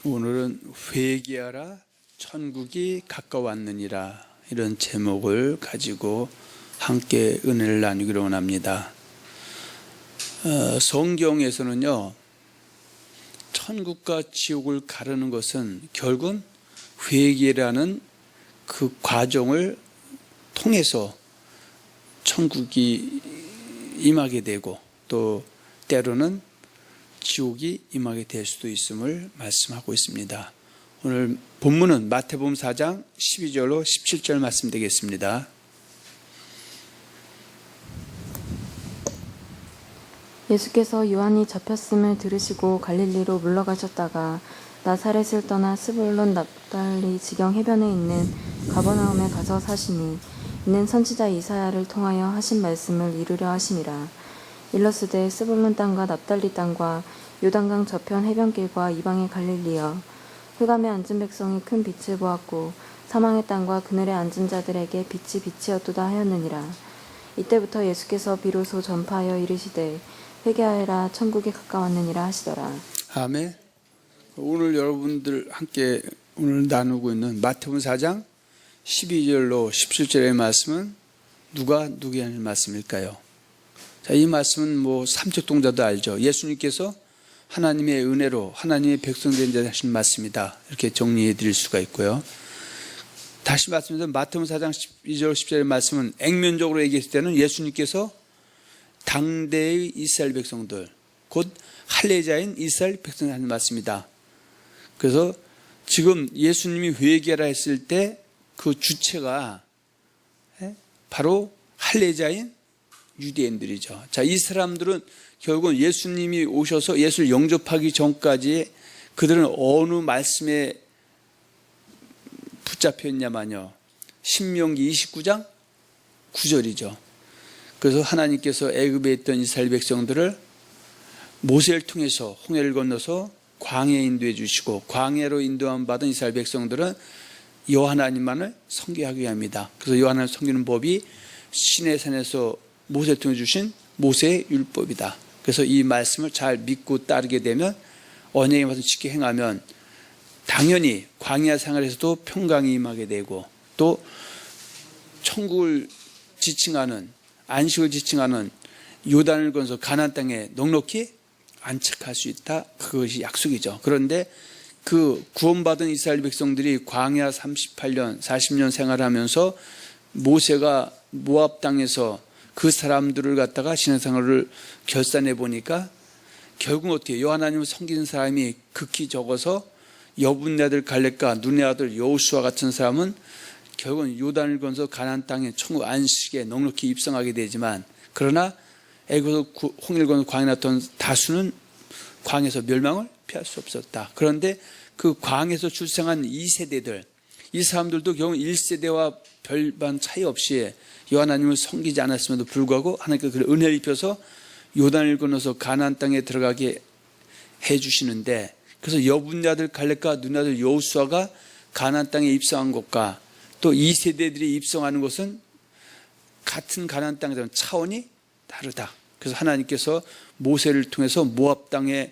오늘은 회개하라 천국이 가까웠느니라 이런 제목을 가지고 함께 은혜를 나누기로 원합니다. 성경에서는요, 천국과 지옥을 가르는 것은 결국은 회개라는 그 과정을 통해서 천국이 임하게 되고 또 때로는 지옥이 임하게 될 수도 있음을 말씀하고 있습니다. 오늘 본문은 마태복음 4장 12절로 17절 말씀 되겠습니다. 예수께서 요한이 잡혔음을 들으시고 갈릴리로 물러가셨다가 나사렛을 떠나 스불론 납달리 지경 해변에 있는 가버나움에 가서 사시니 이는 선지자 이사야를 통하여 하신 말씀을 이루려 하심이라. 일러스되 스불론 땅과 납달리 땅과 요단강 저편 해변길과 이방의 갈릴리여, 흑암에 앉은 백성이 큰 빛을 보았고 사망의 땅과 그늘에 앉은 자들에게 빛이 빛이었도다 하였느니라. 이때부터 예수께서 비로소 전파하여 이르시되 회개하여라 천국이 가까웠느니라 하시더라. 아멘. 오늘 여러분들 함께 오늘 나누고 있는 마태복음 4장 12절로 17절의 말씀은 누가 누구에게 하는 말씀일까요? 자, 이 말씀은 삼척동자도 알죠. 예수님께서 하나님의 은혜로 하나님의 백성된 자 하신 말씀이다, 이렇게 정리해 드릴 수가 있고요. 다시 말씀드리면 마태복음 4장 12절 10절의 말씀은 액면적으로 얘기했을 때는 예수님께서 당대의 이스라엘 백성들, 곧 할례자인 이스라엘 백성이 하는 말씀이다. 그래서 지금 예수님이 회개하라 했을 때 그 주체가 바로 할례자인 유대인들이죠. 자, 이 사람들은 결국은 예수님이 오셔서 예수를 영접하기 전까지 그들은 어느 말씀에 붙잡혀 있냐면요, 신명기 29장 9절이죠. 그래서 하나님께서 애굽에 있던 이스라엘 백성들을 모세를 통해서 홍해를 건너서 광야에 인도해 주시고, 광야로 인도함 받은 이스라엘 백성들은 여호와 하나님만을 섬기기 위함이다. 그래서 여호와 하나님을 섬기는 법이 시내산에서 모세를 통해 주신 모세의 율법이다. 그래서 이 말씀을 잘 믿고 따르게 되면, 언약의 말씀을 지켜 행하면 당연히 광야 생활에서도 평강이 임하게 되고, 또 천국을 지칭하는, 안식을 지칭하는 요단을 건너서 가나안 땅에 넉넉히 안착할 수 있다. 그것이 약속이죠. 그런데 그 구원받은 이스라엘 백성들이 광야 38년 40년 생활하면서 모세가 모압 땅에서 그 사람들을 갖다가 신앙생활을 결산해 보니까 결국 어떻게 여호와 하나님을 섬기는 사람이 극히 적어서 여분네 아들 갈렙과 눈의 아들 여호수아 같은 사람은 결국은 요단을 건너서 가나안 땅에 천국 안식에 넉넉히 입성하게 되지만, 그러나 애굽에서 홍해를 건너 광야에 났던 다수는 광야에서 멸망을 피할 수 없었다. 그런데 그 광야에서 출생한 2세대들, 이 사람들도 결국 1세대와 별반 차이 없이 여호와 하나님을 섬기지 않았음에도 불구하고 하나님께서 그를 은혜를 입혀서 요단을 건너서 가나안 땅에 들어가게 해주시는데, 그래서 여분네 아들 갈렙과 눈의 아들 여호수아가 가나안 땅에 입성한 것과 또 2세대들이 입성하는 것은 같은 가나안 땅에서는 차원이 다르다. 그래서 하나님께서 모세를 통해서 모압 땅에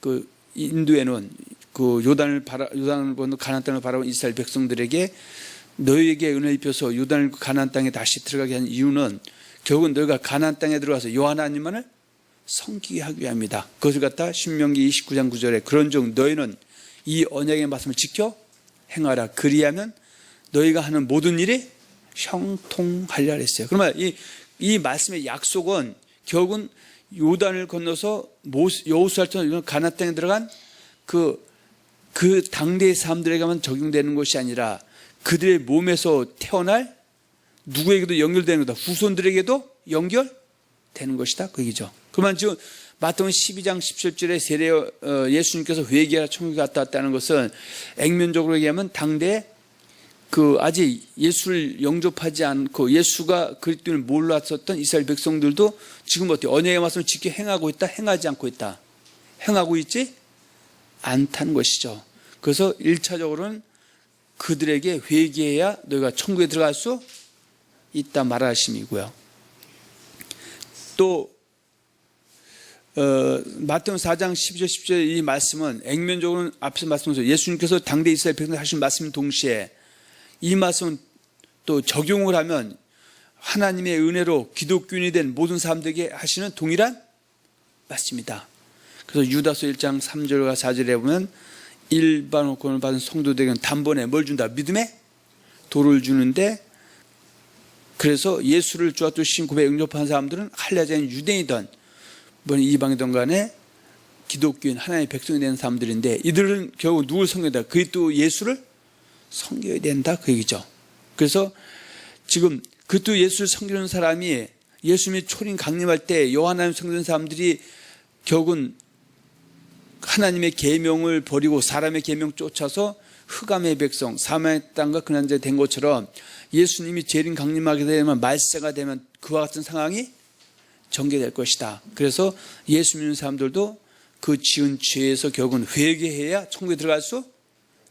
그 인도해 놓은 그 요단을 건너 가나안 땅을 바라본 이스라엘 백성들에게 너희에게 은혜 입혀서 요단을 가나안 땅에 다시 들어가게 한 이유는 결국은 너희가 가나안 땅에 들어가서 여호와 하나님만을 섬기게 하기 위함이다. 그것을 갖다 신명기 29장 9절에 그런즉 너희는 이 언약의 말씀을 지켜 행하라. 그리하면 너희가 하는 모든 일이 형통하리라 했어요. 그러면 이 말씀의 약속은 결국은 요단을 건너서 여호수아를 통해 가나안 땅에 들어간 그 당대의 사람들에게만 적용되는 것이 아니라 그들의 몸에서 태어날 누구에게도 연결되는 거다. 후손들에게도 연결되는 것이다. 그 얘기죠. 그러면 지금 마태복음 12장 17절에 세례 예수님께서 회개하라 천국에 갔다 왔다는 것은 액면적으로 얘기하면 당대 아직 예수를 영접하지 않고 예수가 그리스도를 몰랐었던 이스라엘 백성들도 지금 어떻게 언약의 말씀을 지켜 행하고 있다, 행하지 않고 있다? 행하고 있지 않다는 것이죠. 그래서 1차적으로는 그들에게 회개해야 너희가 천국에 들어갈 수 있다 말하심이고요. 또 마태복음 4장 12절 10절 이 말씀은 액면적으로는 앞서 말씀하신 예수님께서 당대 이스라엘 백성 하신 말씀 동시에 이 말씀은 또 적용을 하면 하나님의 은혜로 기독교인이 된 모든 사람들에게 하시는 동일한 말씀이다. 그래서 유다서 1장 3절과 4절에 보면 일반 호권을 받은 성도들에게는 단번에 뭘 준다? 믿음의 도를 주는데, 그래서 예수를 주와 또 신고에 응접한 사람들은 할례자인 유대인이든 이방이든 간에 기독교인 하나님의 백성이 되는 사람들인데, 이들은 결국 누굴 섬겨야 된다? 그리스도 예수를 섬겨야 된다, 그 얘기죠. 그래서 지금 그리스도 예수를 섬기는 사람이 예수님이 초림 강림할 때 요한하나님 섬기는 사람들이 결국은 하나님의 계명을 버리고 사람의 계명 쫓아서 흑암의 백성, 사망의 땅과 그난 자 된 것처럼 예수님이 재림 강림하게 되면, 말세가 되면 그와 같은 상황이 전개될 것이다. 그래서 예수 믿는 사람들도 그 지은 죄에서 결국은 회개해야 천국에 들어갈 수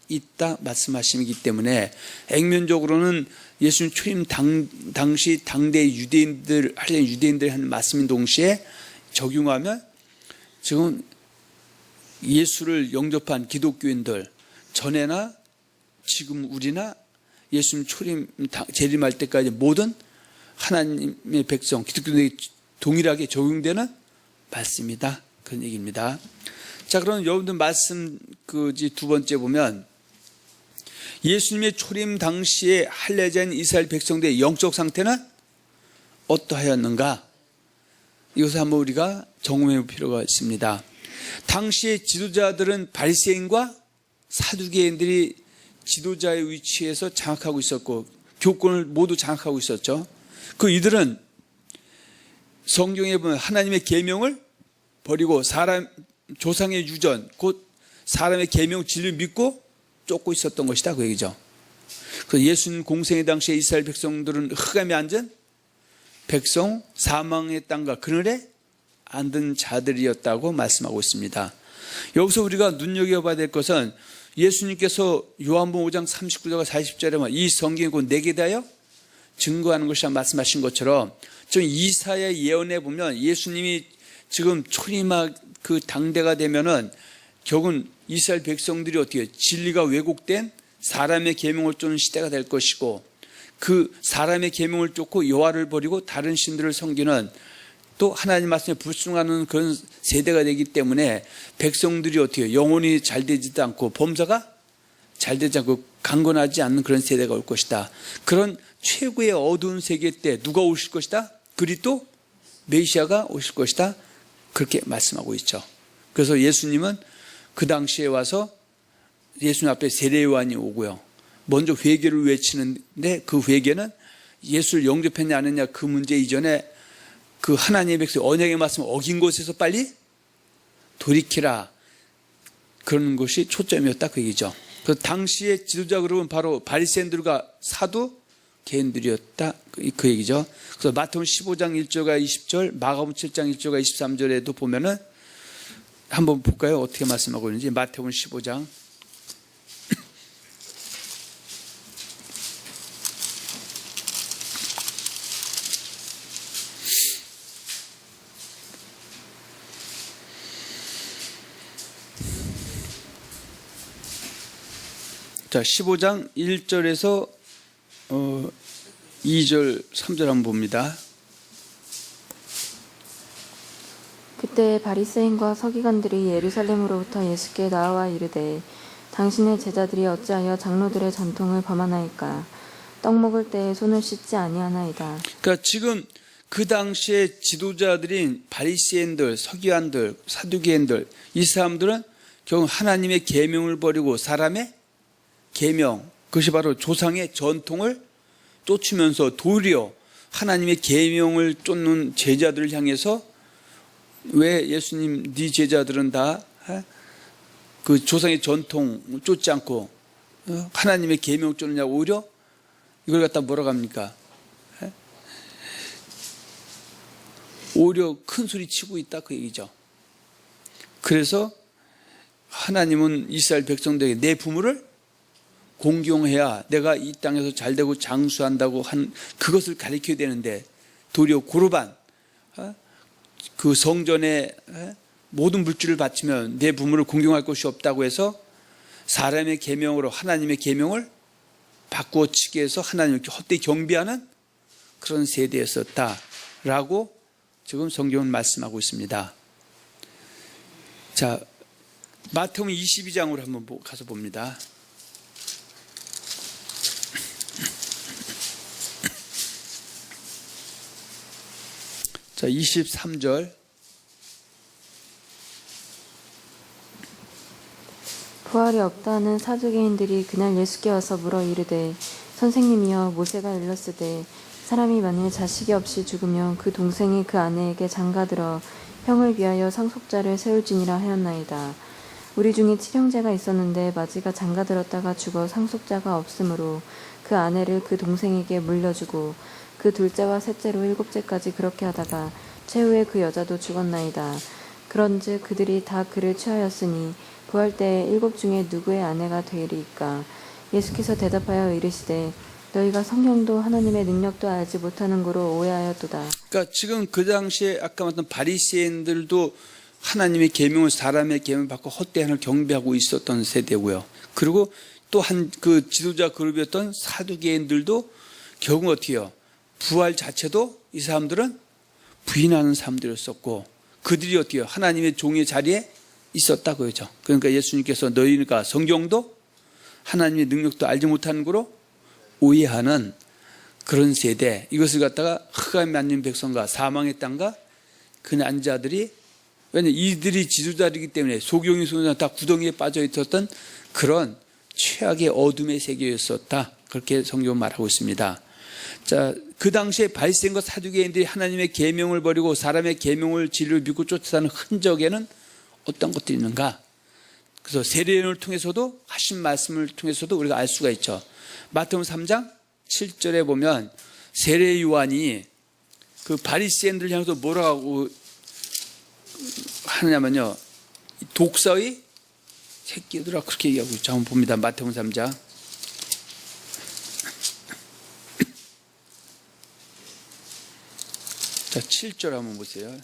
있다 말씀하시기 때문에, 액면적으로는 예수님 초림 당시 당대 유대인들이 하는 말씀인 동시에 적용하면 지금 예수를 영접한 기독교인들, 전에나 지금 우리나 예수님 초림 재림할 때까지 모든 하나님의 백성 기독교인들에게 동일하게 적용되는 말씀이다, 그런 얘기입니다. 자, 그럼 여러분들 말씀 두 번째 보면 예수님의 초림 당시에 할례자인 이스라엘 백성들의 영적 상태는 어떠하였는가? 이것을 한번 우리가 점검해 볼 필요가 있습니다. 당시의 지도자들은 바리새인과 사두개인들이 지도자의 위치에서 장악하고 있었고 교권을 모두 장악하고 있었죠. 이들은 성경에 보면 하나님의 계명을 버리고 사람 조상의 유전, 곧 사람의 계명 진리를 믿고 쫓고 있었던 것이다, 그 얘기죠. 예수님 공생의 당시에 이스라엘 백성들은 흑암에 앉은 백성, 사망의 땅과 그늘에 앉은 자들이었다고 말씀하고 있습니다. 여기서 우리가 눈여겨봐야 될 것은 예수님께서 요한복음 5장 39절과 40절에 이 성경이 곧 내게 대하여 증거하는 것이라 말씀하신 것처럼, 지금 이사야 예언에 보면 예수님이 지금 초림할 그 당대가 되면은 결국은 이스라엘 백성들이 어떻게 진리가 왜곡된 사람의 계명을 쫓는 시대가 될 것이고, 그 사람의 계명을 쫓고 여호와를 버리고 다른 신들을 섬기는, 또 하나님 말씀에 불순종하는 그런 세대가 되기 때문에 백성들이 어떻게 영혼이 잘 되지도 않고 범사가 잘 되지 않고 강건하지 않는 그런 세대가 올 것이다. 그런 최고의 어두운 세계 때 누가 오실 것이다? 그리스도 메시아가 오실 것이다, 그렇게 말씀하고 있죠. 그래서 예수님은 그 당시에 와서 예수님 앞에 세례요한이 오고요, 먼저 회개를 외치는데 그 회개는 예수를 영접했냐 안 했냐 그 문제 이전에 그 하나님의 백성 언약의 말씀을 어긴 곳에서 빨리 돌이키라, 그런 것이 초점이었다, 그 얘기죠. 그 당시의 지도자 그룹은 바로 바리새인들과 사두개인들이었다, 그 얘기죠. 그래서 마태복음 15장 1절과 20절, 마가복음 7장 1절과 23절에도 보면은 한번 볼까요? 어떻게 말씀하고 있는지. 마태복음 15장 자, 15장 1절에서 2절, 3절 한번 봅니다. 그때 바리새인과 서기관들이 예루살렘으로부터 예수께 나와 이르되 당신의 제자들이 어찌하여 장로들의 전통을 범하나이까? 떡 먹을 때에 손을 씻지 아니하나이다. 그러니까 지금 그 당시에 지도자들인 바리새인들, 서기관들, 사두개인들, 이 사람들은 결국 하나님의 계명을 버리고 사람의 계명, 그것이 바로 조상의 전통을 쫓으면서 도리어 하나님의 계명을 쫓는 제자들을 향해서, 왜 예수님 네 제자들은 다 그 조상의 전통 쫓지 않고 하나님의 계명 쫓느냐고, 오히려 이걸 갖다 뭐라고 합니까? 오히려 큰 소리 치고 있다, 그 얘기죠. 그래서 하나님은 이스라엘 백성들에게 내 부모를 공경해야 내가 이 땅에서 잘되고 장수한다고 한 그것을 가르쳐야 되는데, 도리어 고르반 그 성전에 모든 물질을 바치면 내 부모를 공경할 것이 없다고 해서 사람의 계명으로 하나님의 계명을 바꾸어 치게 해서 하나님을 헛되이 경배하는 그런 세대였었다라고 지금 성경은 말씀하고 있습니다. 자, 마태복음 22장으로 한번 가서 봅니다. 자, 23절. 부활이 없다는 사두개인들이 그날 예수께 와서 물어 이르되 선생님이여 모세가 일렀으되 사람이 만일 자식이 없이 죽으면 그 동생이 그 아내에게 장가들어 형을 위하여 상속자를 세울지니라 하였나이다. 우리 중에 칠형제가 있었는데 마지가 장가들었다가 죽어 상속자가 없으므로 그 아내를 그 동생에게 물려주고 그 둘째와 셋째로 일곱째까지 그렇게 하다가 최후에 그 여자도 죽었나이다. 그런즉 그들이 다 그를 취하였으니 부활 때에 일곱 중에 누구의 아내가 되리이까? 예수께서 대답하여 이르시되 너희가 성령도 하나님의 능력도 알지 못하는 거로 오해하였도다. 그러니까 지금 그 당시에 아까 말했던 바리새인들도 하나님의 계명을 사람의 계명을 받고 헛되이 하나님을 경배하고 있었던 세대고요. 그리고 또 한 그 지도자 그룹이었던 사두개인들도 결국 어떻게 해요? 부활 자체도 이 사람들은 부인하는 사람들이었었고 그들이 어떻게 해요? 하나님의 종의 자리에 있었다고 그러죠. 그러니까 예수님께서 너희가 성경도 하나님의 능력도 알지 못하는 거로 오해하는 그런 세대, 이것을 갖다가 흑암에 앉은 백성과 사망의 땅과 그 난자들이, 왜냐하면 이들이 지도자이기 때문에 소경이 소년 다 구덩이에 빠져 있었던 그런 최악의 어둠의 세계였었다, 그렇게 성경은 말하고 있습니다. 자, 그 당시에 바리새인과 사두개인들이 하나님의 계명을 버리고 사람의 계명을 진리를 믿고 쫓아가는 흔적에는 어떤 것들이 있는가? 그래서 세례를 통해서도 하신 말씀을 통해서도 우리가 알 수가 있죠. 마태복음 3장 7절에 보면 세례 요한이 그 바리새인들 향해서 뭐라고 하느냐면요, 독사의 새끼들아, 그렇게 얘기하고 있죠. 한번 봅니다. 마태복음 3장. 자, 7절 한번 보세요.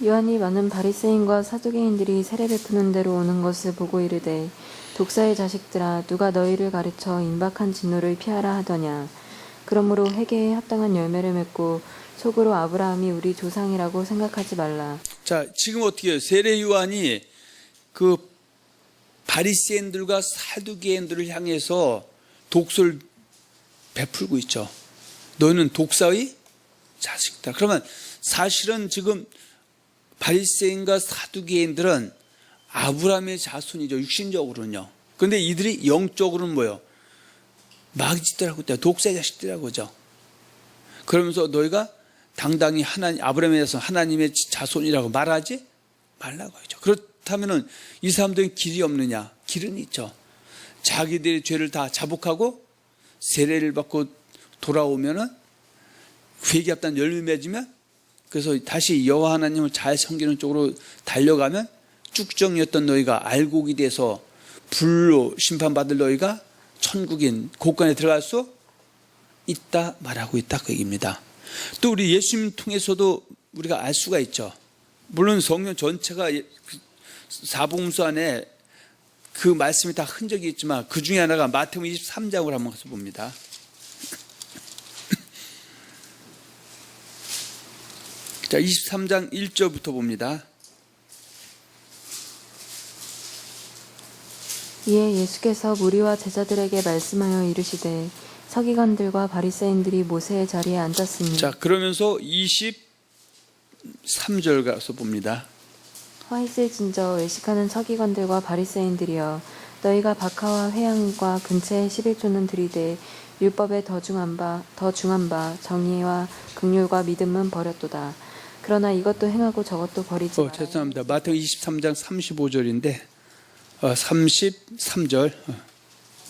요한이 많은 바리새인과 사두개인들이 세례 베푸는 데로 오는 것을 보고 이르되 독사의 자식들아 누가 너희를 가르쳐 임박한 진노를 피하라 하더냐. 그러므로 회개에 합당한 열매를 맺고 속으로 아브라함이 우리 조상이라고 생각하지 말라. 자, 지금 어떻게 해요? 세례 요한이 그 바리새인들과 사두개인들을 향해서 독소를 베풀고 있죠. 너는 독사의 자식이다. 그러면 사실은 지금 바리새인과 사두개인들은 아브라함의 자손이죠. 육신적으로는요. 그런데 이들이 영적으로는 뭐예요? 마귀짓들하고 있다. 독사의 자식들이라고 그러죠. 그러면서 너희가 당당히 아브라함에 대해서 하나님의 자손이라고 말하지 말라고 하죠. 그렇다면은 이 사람들은 길이 없느냐? 길은 있죠. 자기들의 죄를 다 자복하고 세례를 받고 돌아오면은 회개합단 열매 맺으면, 그래서 다시 여호와 하나님을 잘 섬기는 쪽으로 달려가면 쭉정이었던 너희가 알곡이 돼서 불로 심판받을 너희가 천국인 곳간에 들어갈 수 있다 말하고 있다, 그 얘기입니다. 또 우리 예수님 통해서도 우리가 알 수가 있죠. 물론 성경 전체가 사복음서 안에 그 말씀이 다 흔적이 있지만 그 중에 하나가 마태복음 23장으로 한번 가서 봅니다. 자, 23장 1절부터 봅니다. 이에 예수께서 무리와 제자들에게 말씀하여 이르시되 서기관들과 바리새인들이 모세의 자리에 앉았으니. 자, 그러면서 23절 가서 봅니다. 화 있을진저 외식하는 서기관들과 바리새인들이여 너희가 박하와 회양과 근처의 11조는 들이되 율법에 더 중한 바 정의와 긍휼과 믿음은 버렸도다. 그러나 이것도 행하고 저것도 버리지 말아야. 죄송합니다. 마태복음 23장 35절인데 33절.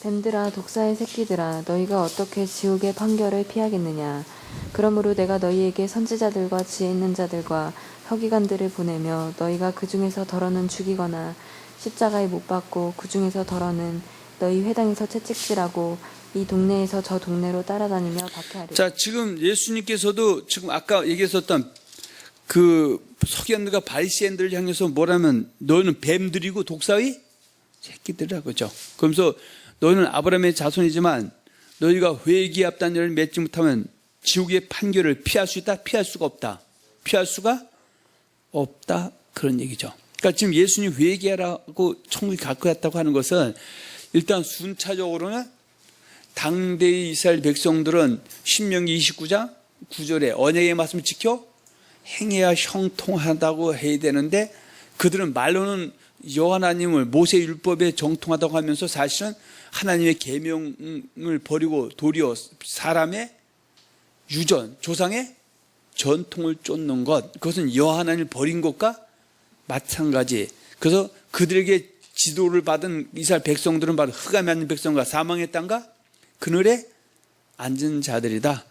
뱀들아 독사의 새끼들아 너희가 어떻게 지옥의 판결을 피하겠느냐. 그러므로 내가 너희에게 선지자들과 지혜 있는 자들과 서기관들을 보내며 너희가 그 중에서 덜어는 죽이거나 십자가에 못 박고 그 중에서 덜어는 너희 회당에서 채찍질하고 이 동네에서 저 동네로 따라다니며 박해하리라. 자, 지금 예수님께서도 지금 아까 얘기했었던 그 서기관들과 바리새인들을 향해서 뭐라면 너는 뱀들이고 독사의 새끼들이라 그죠. 그러면서 너희는 아브라함의 자손이지만 너희가 회개의 합단열을 맺지 못하면 지옥의 판결을 피할 수 있다? 피할 수가 없다. 피할 수가 없다. 그런 얘기죠. 그러니까 지금 예수님 회개하라고 천국에 갈 것 같다고 하는 것은 일단 순차적으로는 당대의 이스라엘 백성들은 신명기 29장 9절에 언약의 말씀을 지켜 행해야 형통하다고 해야 되는데 그들은 말로는 여호와님을 모세 율법에 정통하다고 하면서 사실은 하나님의 계명을 버리고 도리어 사람의 유전, 조상의 전통을 쫓는 것, 그것은 여호와 하나님을 버린 것과 마찬가지. 그래서 그들에게 지도를 받은 이스라엘 백성들은 바로 흑암에 앉은 백성과 사망의 땅과 그늘에 앉은 자들이다.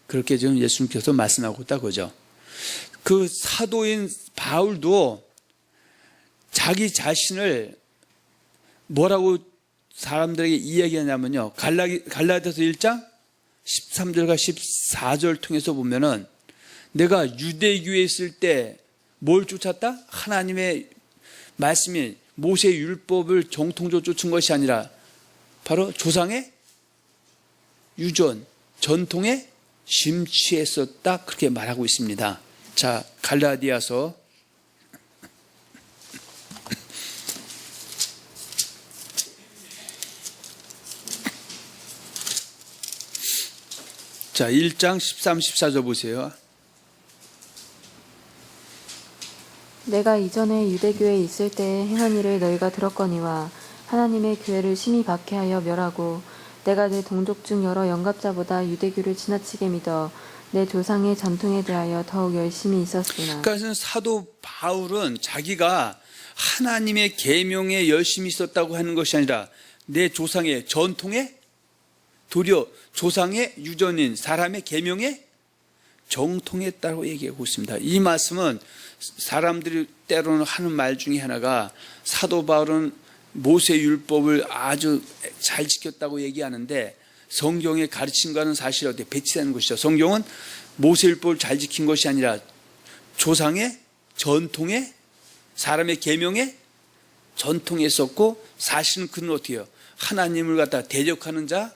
그렇게 지금 예수님께서 말씀하고 있다 그죠. 그 사도인 바울도 자기 자신을 뭐라고 사람들에게 이야기하냐면요. 갈라디아서 1장 13절과 14절 통해서 보면은 내가 유대교에 있을 때 뭘 쫓았다? 하나님의 말씀인 모세 율법을 정통적으로 쫓은 것이 아니라 바로 조상의 유전, 전통에 심취했었다. 그렇게 말하고 있습니다. 자, 갈라디아서 자, 1장 13, 14절 보세요. 내가 이전에 유대교에 있을 때 행한 일을 너희가 들었거니와 하나님의 교회를 심히 박해하여 멸하고 내가 내 동족 중 여러 영갑자보다 유대교를 지나치게 믿어 내 조상의 전통에 대하여 더욱 열심히 있었으나. 그러니까 사도 바울은 자기가 하나님의 계명에 열심히 있었다고 하는 것이 아니라 내 조상의 전통에 도리어 조상의 유전인 사람의 계명에 정통했다고 얘기하고 있습니다. 이 말씀은 사람들이 때로는 하는 말 중에 하나가 사도 바울은 모세 율법을 아주 잘 지켰다고 얘기하는데 성경의 가르침과는 사실 어떻게 배치되는 것이죠. 성경은 모세 율법을 잘 지킨 것이 아니라 조상의 전통에 사람의 계명에 전통했었고 사실은 그는 어떻게 해요? 하나님을 갖다 대적하는 자,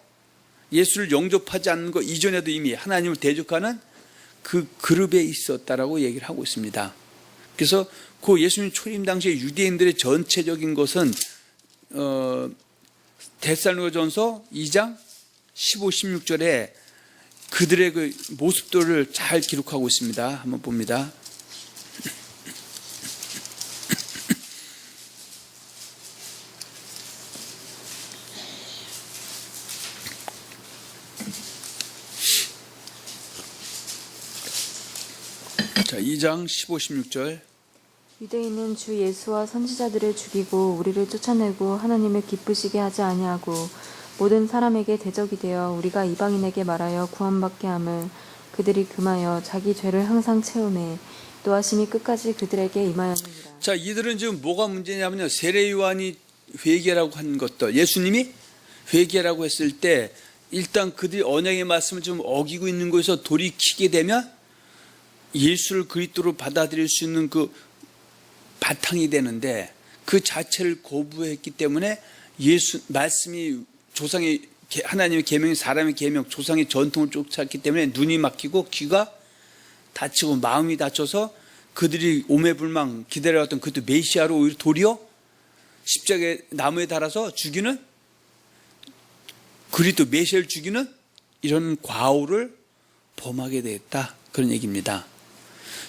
예수를 영접하지 않는 것 이전에도 이미 하나님을 대적하는 그 그룹에 있었다라고 얘기를 하고 있습니다. 그래서 그 예수님 초림 당시에 유대인들의 전체적인 것은 데살로니가전서 2장 15, 16절에 그들의 그 모습들을 잘 기록하고 있습니다. 한번 봅니다. 자, 2장 15, 16절. 유대인은 주 예수와 선지자들을 죽이고 우리를 쫓아내고 하나님을 기쁘시게 하지 아니하고 모든 사람에게 대적이 되어 우리가 이방인에게 말하여 구원받게 함을 그들이 금하여 자기 죄를 항상 채우매 노하심이 끝까지 그들에게 임하였느니라. 자, 이들은 지금 뭐가 문제냐면요. 세례 요한이 회개라고 한 것도 예수님이 회개라고 했을 때 일단 그들이 언약의 말씀을 좀 어기고 있는 곳에서 돌이키게 되면 예수를 그리스도로 받아들일 수 있는 그 바탕이 되는데 그 자체를 거부했기 때문에 예수 말씀이 조상의 하나님의 계명이 사람의 계명 조상의 전통을 쫓았기 때문에 눈이 막히고 귀가 다치고 마음이 다쳐서 그들이 오매불망 기다려왔던 그것도 메시아로 오히려 도리어 십자가에 나무에 달아서 죽이는 그리스도 메시아를 죽이는 이런 과오를 범하게 되었다. 그런 얘기입니다.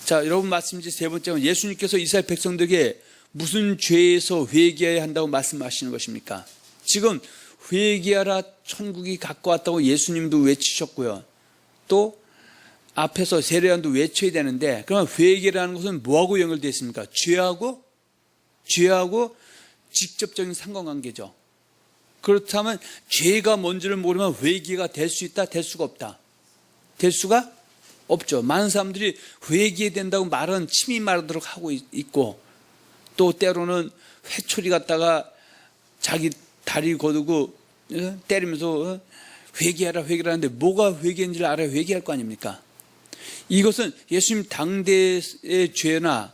자, 여러분 말씀 이제 세 번째는 예수님께서 이스라엘 백성들에게 무슨 죄에서 회개해야 한다고 말씀하시는 것입니까? 지금 회개하라 천국이 가까웠다고 예수님도 외치셨고요. 또 앞에서 세례요한도 외쳐야 되는데 그러면 회개라는 것은 뭐하고 연결되어 있습니까? 죄하고 직접적인 상관관계죠. 그렇다면 죄가 뭔지를 모르면 회개가 될 수 있다? 될 수가 없다? 될 수가 없죠. 많은 사람들이 회개해야 된다고 말은 침이 마르도록 하고 있고 또 때로는 회초리 갖다가 자기 다리 거두고 때리면서 회개하라 회개하는데 뭐가 회개인지를 알아야 회개할 거 아닙니까? 이것은 예수님 당대의 죄나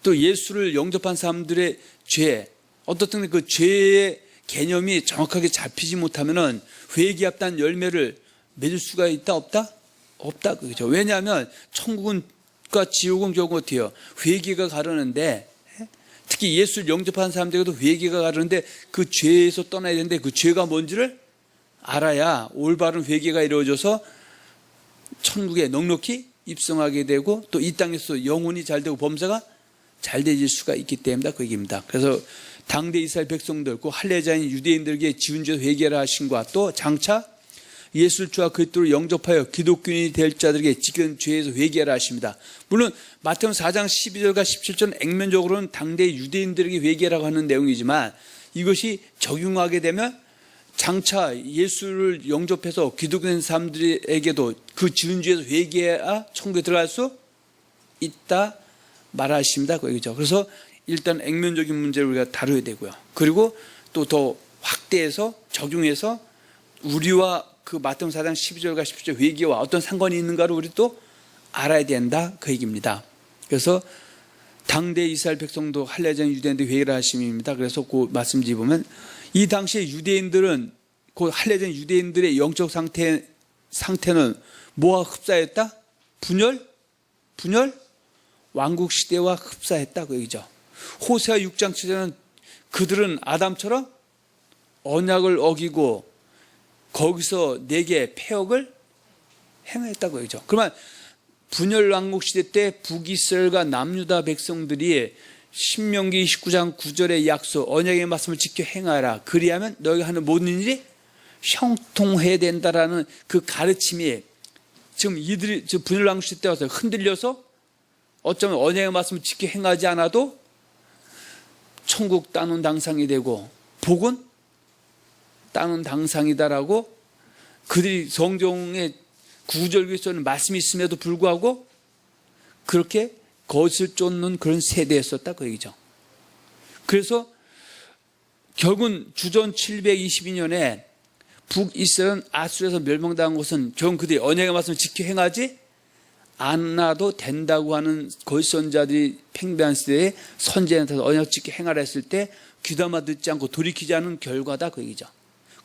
또 예수를 영접한 사람들의 죄, 어떻든 그 죄의 개념이 정확하게 잡히지 못하면은 회개합단 열매를 맺을 수가 있다 없다? 없다 그죠? 왜냐하면 천국과 지옥은 결국 어떻게 해요? 회개가 가르는데, 특히 예수를 영접한 사람들에게도 회개가 가르는데 그 죄에서 떠나야 되는데 그 죄가 뭔지를 알아야 올바른 회개가 이루어져서 천국에 넉넉히 입성하게 되고 또 이 땅에서 영혼이 잘 되고 범사가 잘 되질 수가 있기 때문이다 그 얘기입니다. 그래서 당대 이스라엘 백성들, 그 할례자인 유대인들에게 지은 죄 회개라 하신과 또 장차 예수를 주와 그리스도를 영접하여 기독교인이 될 자들에게 지은 죄에서 회개하라 하십니다. 물론 마태복음 4장 12절과 17절은 액면적으로는 당대 유대인들에게 회개라고 하는 내용이지만 이것이 적용하게 되면 장차 예수를 영접해서 기독교인 사람들에게도 그 지은 죄에서 회개해야 천국에 들어갈 수 있다 말하십니다. 그죠? 그래서 일단 액면적인 문제를 우리가 다뤄야 되고요. 그리고 또 더 확대해서 적용해서 우리와 그 마태복음 4장 12절과 17절 회개와 어떤 상관이 있는가를 우리 또 알아야 된다 그 얘기입니다. 그래서 당대 이스라엘 백성도 할례자인 유대인들 회개를 하심입니다. 그래서 그 말씀지 보면 이 당시에 유대인들은 그 할례자인 유대인들의 영적 상태는 뭐와 흡사했다? 분열, 왕국 시대와 흡사했다 그 얘기죠. 호세아 6장 7절은 그들은 아담처럼 언약을 어기고 거기서 내게 패역을 행했다고 얘기죠. 그러면 분열 왕국 시대 때 북이스라엘과 남유다 백성들이 신명기 29장 9절의 약속 언약의 말씀을 지켜 행하라. 그리하면 너희가 하는 모든 일이 형통해야 된다라는 그 가르침이 지금 이들이 분열 왕국 시대 때 와서 흔들려서 어쩌면 언약의 말씀을 지켜 행하지 않아도 천국 따는 당상이 되고 복은 따는 당상이다라고 그들이 성경에 구절기에 써있는 말씀이 있음에도 불구하고 그렇게 것을 쫓는 그런 세대였었다 그 얘기죠. 그래서 결국은 주전 722년에 북이스라엘은 아수르에서 멸망당한 것은 결국 그들이 언약의 말씀을 지켜 행하지 않아도 된다고 하는 거짓 선자들이 팽배한 시대에 선지자한테서 언약 지켜 행하라 했을 때 귀담아 듣지 않고 돌이키지 않은 결과다 그 얘기죠.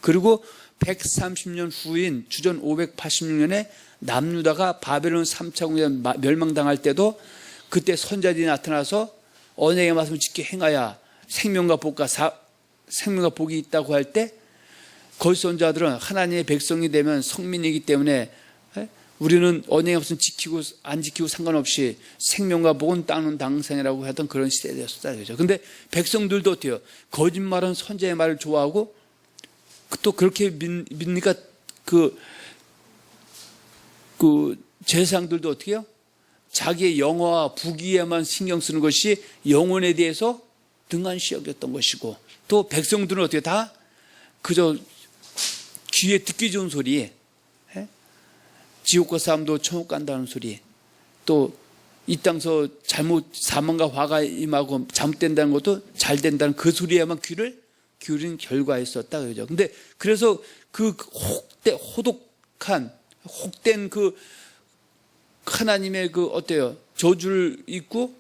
그리고 130년 후인 주전 586년에 남유다가 바벨론 3차 공에 멸망당할 때도 그때 선자들이 나타나서 언약의 말씀을 지켜 행하야 생명과 복이 있다고 할 때 거짓 선자들은 하나님의 백성이 되면 성민이기 때문에 우리는 언약의 말씀을 지키고 안 지키고 상관없이 생명과 복은 따는 당상이라고 하던 그런 시대였었다. 그런데 백성들도 어때요? 거짓말은 선자의 말을 좋아하고 또 그렇게 믿으니까 그 제사장들도 어떻게 해요? 자기의 영화와 부귀에만 신경 쓰는 것이 영혼에 대해서 등한시 여겼던 것이고 또 백성들은 어떻게 다 그저 귀에 듣기 좋은 소리, 지옥 갈 사람도 천국 간다는 소리, 또 이 땅에서 잘못 사망과 화가 임하고 잘못된다는 것도 잘 된다는 그 소리에만 귀를 기울인 결과였었다 그죠. 근데 그래서 그 혹된 그 하나님의 그 어때요? 저주를 입고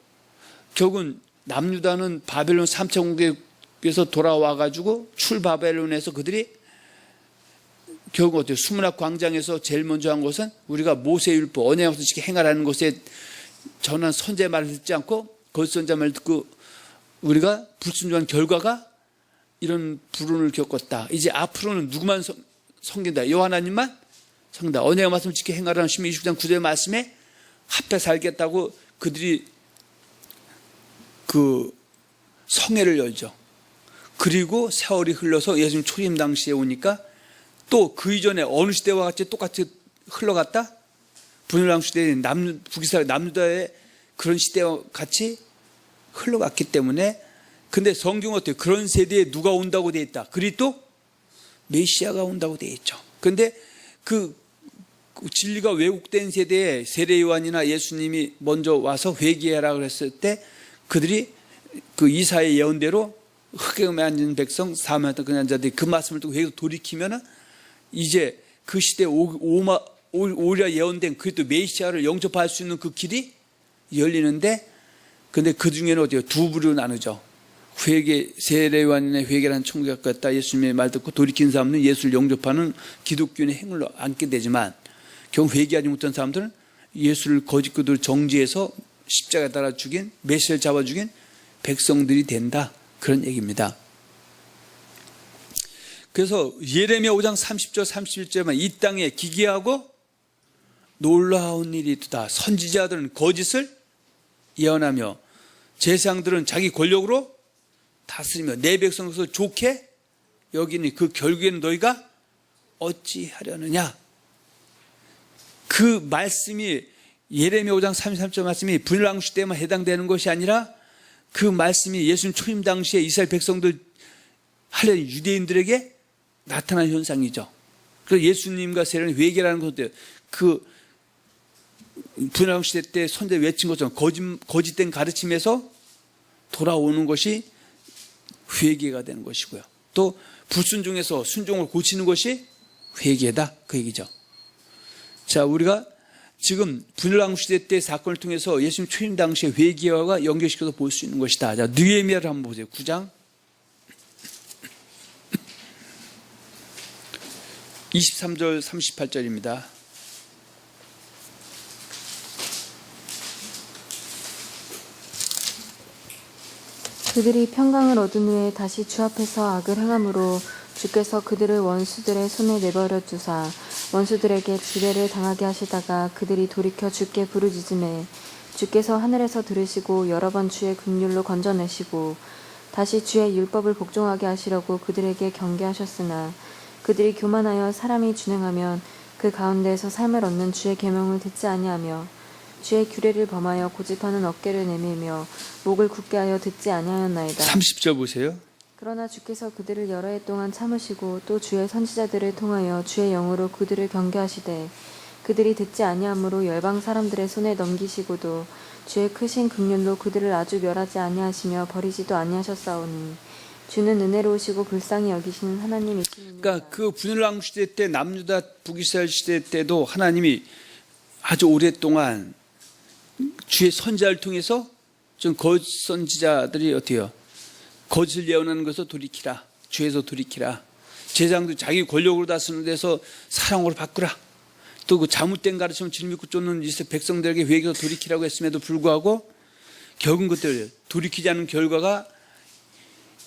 결국은 남유다는 바벨론 3차 공격에서 돌아와 가지고 출바벨론에서 그들이 결국 어때요? 수문학 광장에서 제일 먼저 한 것은 우리가 모세율법 언약을 지켜 행하라는 것에 전한 선지자의 말을 듣지 않고 거짓 선지자 말을 듣고 우리가 불순종한 결과가 이런 불운을 겪었다. 이제 앞으로는 누구만 섬긴다? 여호와 하나님만 섬긴다. 언약의 말씀을 지켜 행하라는 신명기 29장 9절의 말씀에 합해 살겠다고 그들이 그 성회를 열죠. 그리고 세월이 흘러서 예수님 초림 당시에 오니까 또 그 이전에 어느 시대와 같이 똑같이 흘러갔다? 분열왕 시대에 북이스라엘 남유다의 그런 시대와 같이 흘러갔기 때문에 근데 성경은 어때요? 그런 세대에 누가 온다고 되어 있다? 그리스도 메시아가 온다고 되어 있죠. 근데 그 진리가 왜곡된 세대에 세례 요한이나 예수님이 먼저 와서 회개하라 그랬을 때 그들이 그 이사의 예언대로 흑암에 앉은 백성 사망했던 그냥 자들이 그 말씀을 듣고 회개 돌이키면은 이제 그 시대에 오리라 예언된 그리스도 메시아를 영접할 수 있는 그 길이 열리는데, 근데 그 중에는 어디요? 두 부류로 나누죠. 회개, 세례요한의 회개라는 총각 같다. 예수님의 말 듣고 돌이킨 사람은 예수를 영접하는 기독교인의 행을 안게 되지만, 결국 회개하지 못한 사람들은 예수를 거짓교도를 정죄해서 십자가에 달아 죽인, 메시아를 잡아 죽인 백성들이 된다. 그런 얘기입니다. 그래서 예레미야 5장 30절 31절만 이 땅에 기괴하고 놀라운 일이 있다. 선지자들은 거짓을 예언하며 제사장들은 자기 권력으로 다스리며 내 백성을 좋게 여기니 그 결국에는 너희가 어찌하려느냐. 그 말씀이 예레미야 5장 33절 말씀이 분란시 때만 해당되는 것이 아니라 그 말씀이 예수님 초임 당시에 이스라엘 백성들 하려는 유대인들에게 나타난 현상이죠. 그래서 예수님과 세례는 회개라는 것도 그 분양 시대 때 선제 외친 것처럼 거짓된 가르침에서 돌아오는 것이 회개가 되는 것이고요. 또 불순종에서 순종을 고치는 것이 회개다. 그 얘기죠. 자, 우리가 지금 분양 시대 때 사건을 통해서 예수님 초임 당시의 회개와 연결시켜서 볼 수 있는 것이다. 자, 느헤미야를 한번 보세요. 9장 23절 38절입니다. 그들이 평강을 얻은 후에 다시 주 앞에서 악을 행함으로 주께서 그들을 원수들의 손에 내버려 두사 원수들에게 지배를 당하게 하시다가 그들이 돌이켜 주께 부르짖음에 주께서 하늘에서 들으시고 여러 번 주의 긍휼로 건져내시고 다시 주의 율법을 복종하게 하시려고 그들에게 경계하셨으나 그들이 교만하여 사람이 준행하면 그 가운데에서 삶을 얻는 주의 계명을 듣지 아니하며 주의 규례를 범하여 고집하는 어깨를 내밀며 목을 굳게 하여 듣지 아니하였나이다. 30절 보세요. 그러나 주께서 그들을 여러 해 동안 참으시고 또 주의 선지자들을 통하여 주의 영으로 그들을 경계하시되 그들이 듣지 아니하므로 열방 사람들의 손에 넘기시고도 주의 크신 긍휼로 그들을 아주 멸하지 아니하시며 버리지도 아니하셨사오니 주는 은혜로우시고 불쌍히 여기시는 하나님이시니라. 그러니까 그 분열왕 시대 때 남유다 북이스라엘 시대 때도 하나님이 아주 오랫동안 주의 선지자를 통해서 좀 거짓 선지자들이 어때요? 거짓을 예언하는 것을 돌이키라. 죄에서 돌이키라. 제사장도 자기 권력으로 다스리는 데서 사랑으로 바꾸라. 또 그 잘못된 가르침을 질미고 쫓는 이스라엘 백성들에게 회개해서 돌이키라고 했음에도 불구하고 결국 그들 돌이키지 않은 결과가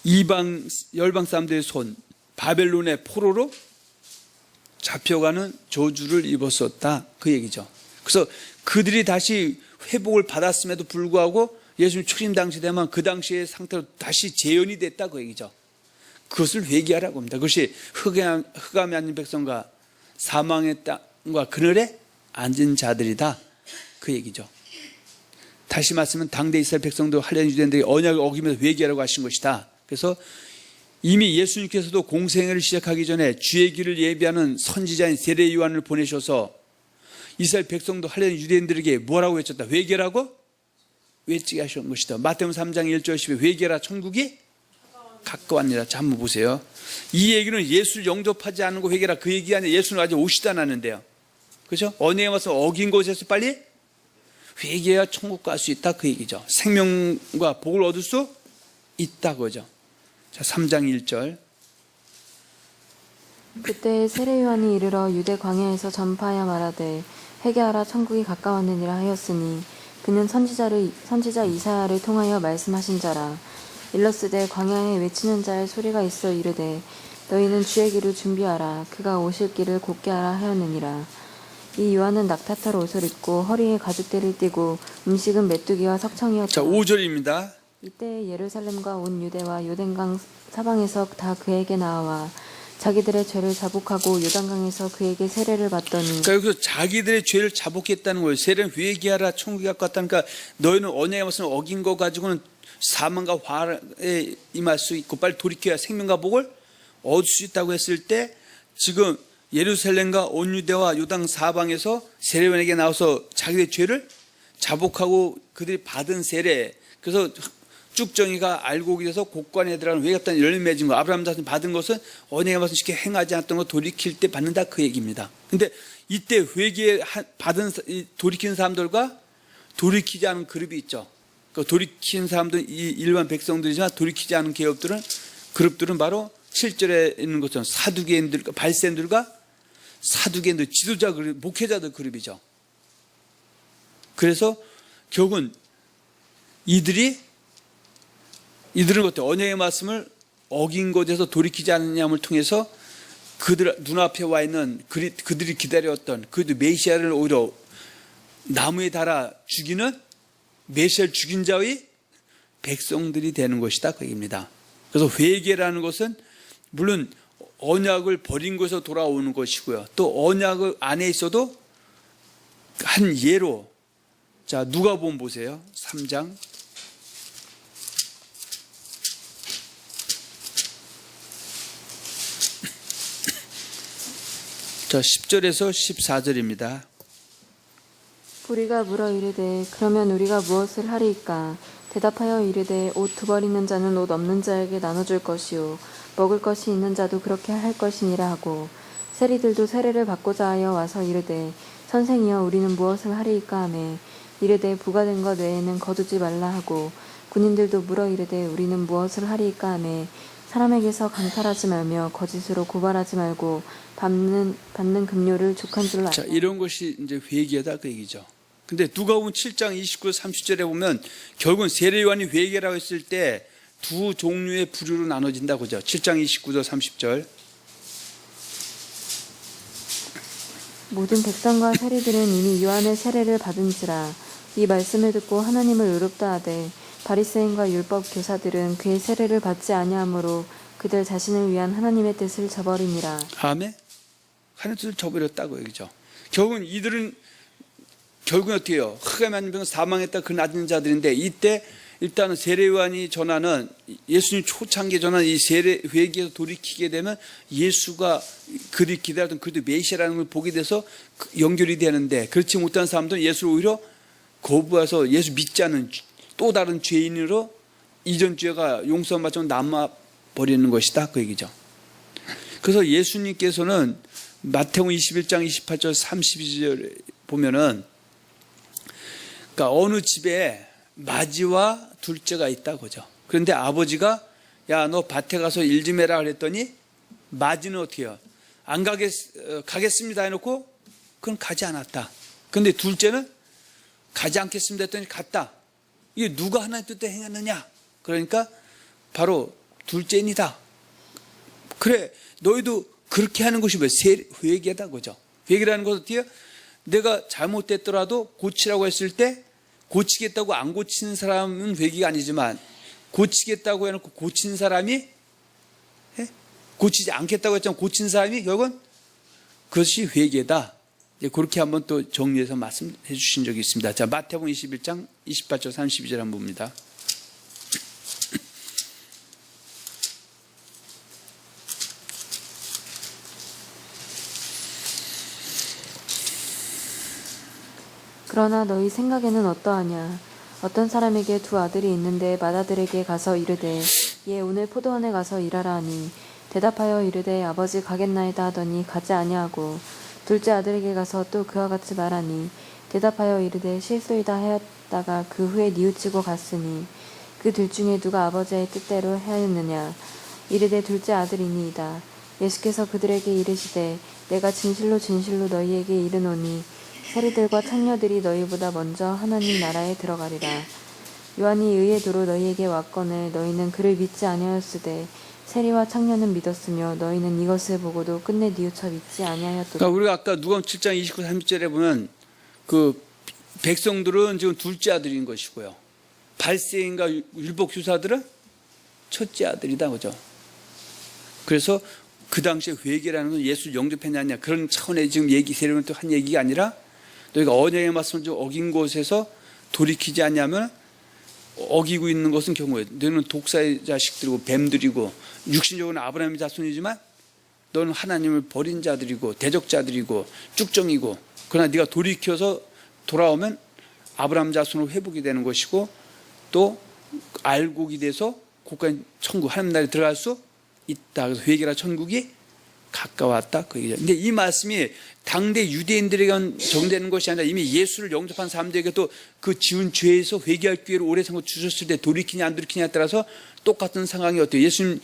이방 열방 사람들의 손 바벨론의 포로로 잡혀가는 저주를 입었었다. 그 얘기죠. 그래서 그들이 다시 회복을 받았음에도 불구하고 예수님 초림 당시 되면 그 당시의 상태로 다시 재현이 됐다. 그 얘기죠. 그것을 회개하라고 합니다. 그것이 흑암에 앉은 백성과 사망의 땅과 그늘에 앉은 자들이다. 그 얘기죠. 다시 말씀은 당대 이스라엘 백성도 하려는 유대인들에게 언약을 어기면서 회개하라고 하신 것이다. 그래서 이미 예수님께서도 공생애를 시작하기 전에 주의 길을 예비하는 선지자인 세례 요한을 보내셔서 이스라엘 백성도 하려는 유대인들에게 뭐라고 외쳤다? 회개라고 외치게 하신 것이다. 마태복음 3장 1절 10에 회개라 천국이 가까웠느니라. 자, 한번 보세요. 이 얘기는 예수를 영접하지 않은 거 회개라 그 얘기 아니라 예수는 아직 오시지 않았는데요. 그렇죠? 언약에 와서 어긴 곳에서 빨리 회개해야 천국 갈 수 있다. 그 얘기죠. 생명과 복을 얻을 수 있다. 그죠? 자, 3장 1절. 그때 세례 요한이 이르러 유대 광야에서 전파하여 말하되 회개하라 천국이 가까웠느니라 하였으니 그는 선지자 이사야를 통하여 말씀하신 자라. 일러스되 광야에 외치는 자의 소리가 있어 이르되 너희는 주의 길을 준비하라 그가 오실 길을 곧게 하라 하였느니라. 이 요한은 낙타털 옷을 입고 허리에 가죽대를 띠고 음식은 메뚜기와 석청이었다. 자, 5절입니다. 이때 예루살렘과 온 유대와 요단강 사방에서 다 그에게 나와 자기들의 죄를 자복하고 요단강에서 그에게 세례를 받더니. 그러니까 여기서 자기들의 죄를 자복했다는 거예요. 세례는 회개하라 천국이 가까웠다는. 그러니까 너희는 언약의 말씀을 어긴 거 가지고는 사망과 화에 임할 수 있고 빨리 돌이켜야 생명과 복을 얻을 수 있다고 했을 때 지금 예루살렘과 온 유대와 요단 사방에서 세례원에게 나와서 자기의 죄를 자복하고 그들이 받은 세례, 그래서 쭉정이가 알고 오게 돼서 곡관에 들어가는 회개했던 열매 맺은 거, 아브라함 자손 받은 것은 언약의 말씀 쉽게 행하지 않았던 거 돌이킬 때 받는다 그 얘기입니다. 근데 이때 회개 받은 돌이킨 사람들과 돌이키지 않은 그룹이 있죠. 그 돌이킨 사람들은 일반 백성들이지만 돌이키지 않은 그룹들은 바로 7절에 있는 것처럼 사두개인들, 발센들과 사두개인들, 지도자 그룹, 목회자들 그룹이죠. 그래서 결국은 이들은 어때? 언약의 말씀을 어긴 곳에서 돌이키지 않느냐를 통해서 그들 눈앞에 와 있는 그들이 기다렸던 그들 메시아를 오히려 나무에 달아 죽이는 메시아를 죽인 자의 백성들이 되는 것이다 그 얘기입니다. 그래서 회개라는 것은 물론 언약을 버린 곳에서 돌아오는 것이고요. 또 언약 안에 있어도 한 예로, 자 누가복음 보세요. 3장 자 10절에서 14절입니다. 우리가 물어 이르되 그러면 우리가 무엇을 하리이까? 대답하여 이르되 옷 두 벌 있는 자는 옷 없는 자에게 나눠줄 것이요 먹을 것이 있는 자도 그렇게 할 것이니라 하고, 세리들도 세례를 받고자 하여 와서 이르되 선생이여 우리는 무엇을 하리이까 하매 이르되 부과된 것 외에는 거두지 말라 하고, 군인들도 물어 이르되 우리는 무엇을 하리이까 하매 사람에게서 강탈하지 말며 거짓으로 고발하지 말고 받는 급료를 족한 줄로 알라. 자, 이런 것이 이제 회개다 그 얘기죠. 근데 누가복음 7장 29, 30절에 보면 결국은 세례요한이 회개라고 했을 때 두 종류의 부류로 나눠진다고 하죠. 7장 29절 30절. 모든 백성과 세리들은 이미 요한의 세례를 받은지라. 이 말씀을 듣고 하나님을 의롭다 하되 바리새인과 율법 교사들은 그의 세례를 받지 아니하므로 그들 자신을 위한 하나님의 뜻을 저버리니라. 아멘. 하나님의 뜻을 저버렸다고 얘기죠. 결국은 이들은 결국은 어떻게 해요? 흑암에 맞는 병 사망했다 그 낮은 자들인데, 이때 일단은 세례요한이 전하는, 예수님 초창기에 전하는 이 세례 회개에서 돌이키게 되면 예수가 그들이 기다렸던 그들 메시아라는 걸 보게 돼서 연결이 되는데, 그렇지 못한 사람들은 예수를 오히려 거부해서 예수 믿지 않는 또 다른 죄인으로 이전 죄가 용서받지 남아버리는 것이다 그 얘기죠. 그래서 예수님께서는 마태복음 21장 28절 32절 보면은, 그러니까 어느 집에 마지와 둘째가 있다고 하죠. 그런데 아버지가 야 너 밭에 가서 일 좀 해라 그랬더니 마지는 어떻게 해요? 안 가겠습니다 해놓고 그건 가지 않았다. 그런데 둘째는 가지 않겠습니다 했더니 갔다. 이게 누가 하나님 뜻대로 행했느냐? 그러니까 바로 둘째입니다. 그래 너희도 그렇게 하는 것이 왜 회개다 그죠? 회개라는 것은 어떻게 해요? 내가 잘못됐더라도 고치라고 했을 때 고치겠다고 안 고치는 사람은 회개가 아니지만, 고치겠다고 해놓고 고친 사람이 고치지 않겠다고 했지만 고친 사람이 결국은 그것이 회개다. 그렇게 한번 또 정리해서 말씀해 주신 적이 있습니다. 자, 마태복음 21장 28절 32절 한번 봅니다. 그러나 너희 생각에는 어떠하냐? 어떤 사람에게 두 아들이 있는데 맏아들에게 가서 이르되 얘 오늘 포도원에 가서 일하라 하니 대답하여 이르되 아버지 가겠나이다 하더니 가지 아니하고, 둘째 아들에게 가서 또 그와 같이 말하니 대답하여 이르되 실소이다 하였다가 그 후에 뉘우치고 갔으니 그 둘 중에 누가 아버지의 뜻대로 하였느냐? 이르되 둘째 아들이니이다. 예수께서 그들에게 이르시되 내가 진실로 진실로 너희에게 이르노니 세리들과 창녀들이 너희보다 먼저 하나님 나라에 들어가리라. 요한이 의의 도로 너희에게 왔거늘 너희는 그를 믿지 아니하였으되 세리와 창녀는 믿었으며 너희는 이것을 보고도 끝내 뉘우쳐 믿지 아니하였도다. 그러니까 우리가 아까 누가복음 7장 29, 30절에 보면 그 백성들은 지금 둘째 아들인 것이고요, 발세인과 율법 교사들은 첫째 아들이다 그죠? 그래서 그 당시에 회개라는 건 예수 영접했느냐 그런 차원의 지금 세례요한이 또 한 얘기가 아니라, 너희가 언약의 말씀을 좀 어긴 곳에서 돌이키지 않냐면 어기고 있는 것은 경우에 너희는 독사의 자식들이고 뱀들이고 육신적으로는 아브라함의 자손이지만 너는 하나님을 버린 자들이고 대적자들이고 쭉정이고, 그러나 네가 돌이켜서 돌아오면 아브라함 자손으로 회복이 되는 것이고 또 알곡이 돼서 곧간 천국 하나님 나라에 들어갈 수 있다. 그래서 회개라 천국이 가까웠다. 그 얘기죠. 근데 이 말씀이 당대 유대인들에게 적용되는 것이 아니라 이미 예수를 영접한 사람들에게도 그 지은 죄에서 회개할 기회를 오래 삼고 주셨을 때 돌이키냐 안 돌이키냐에 따라서 똑같은 상황이 어때요? 예수님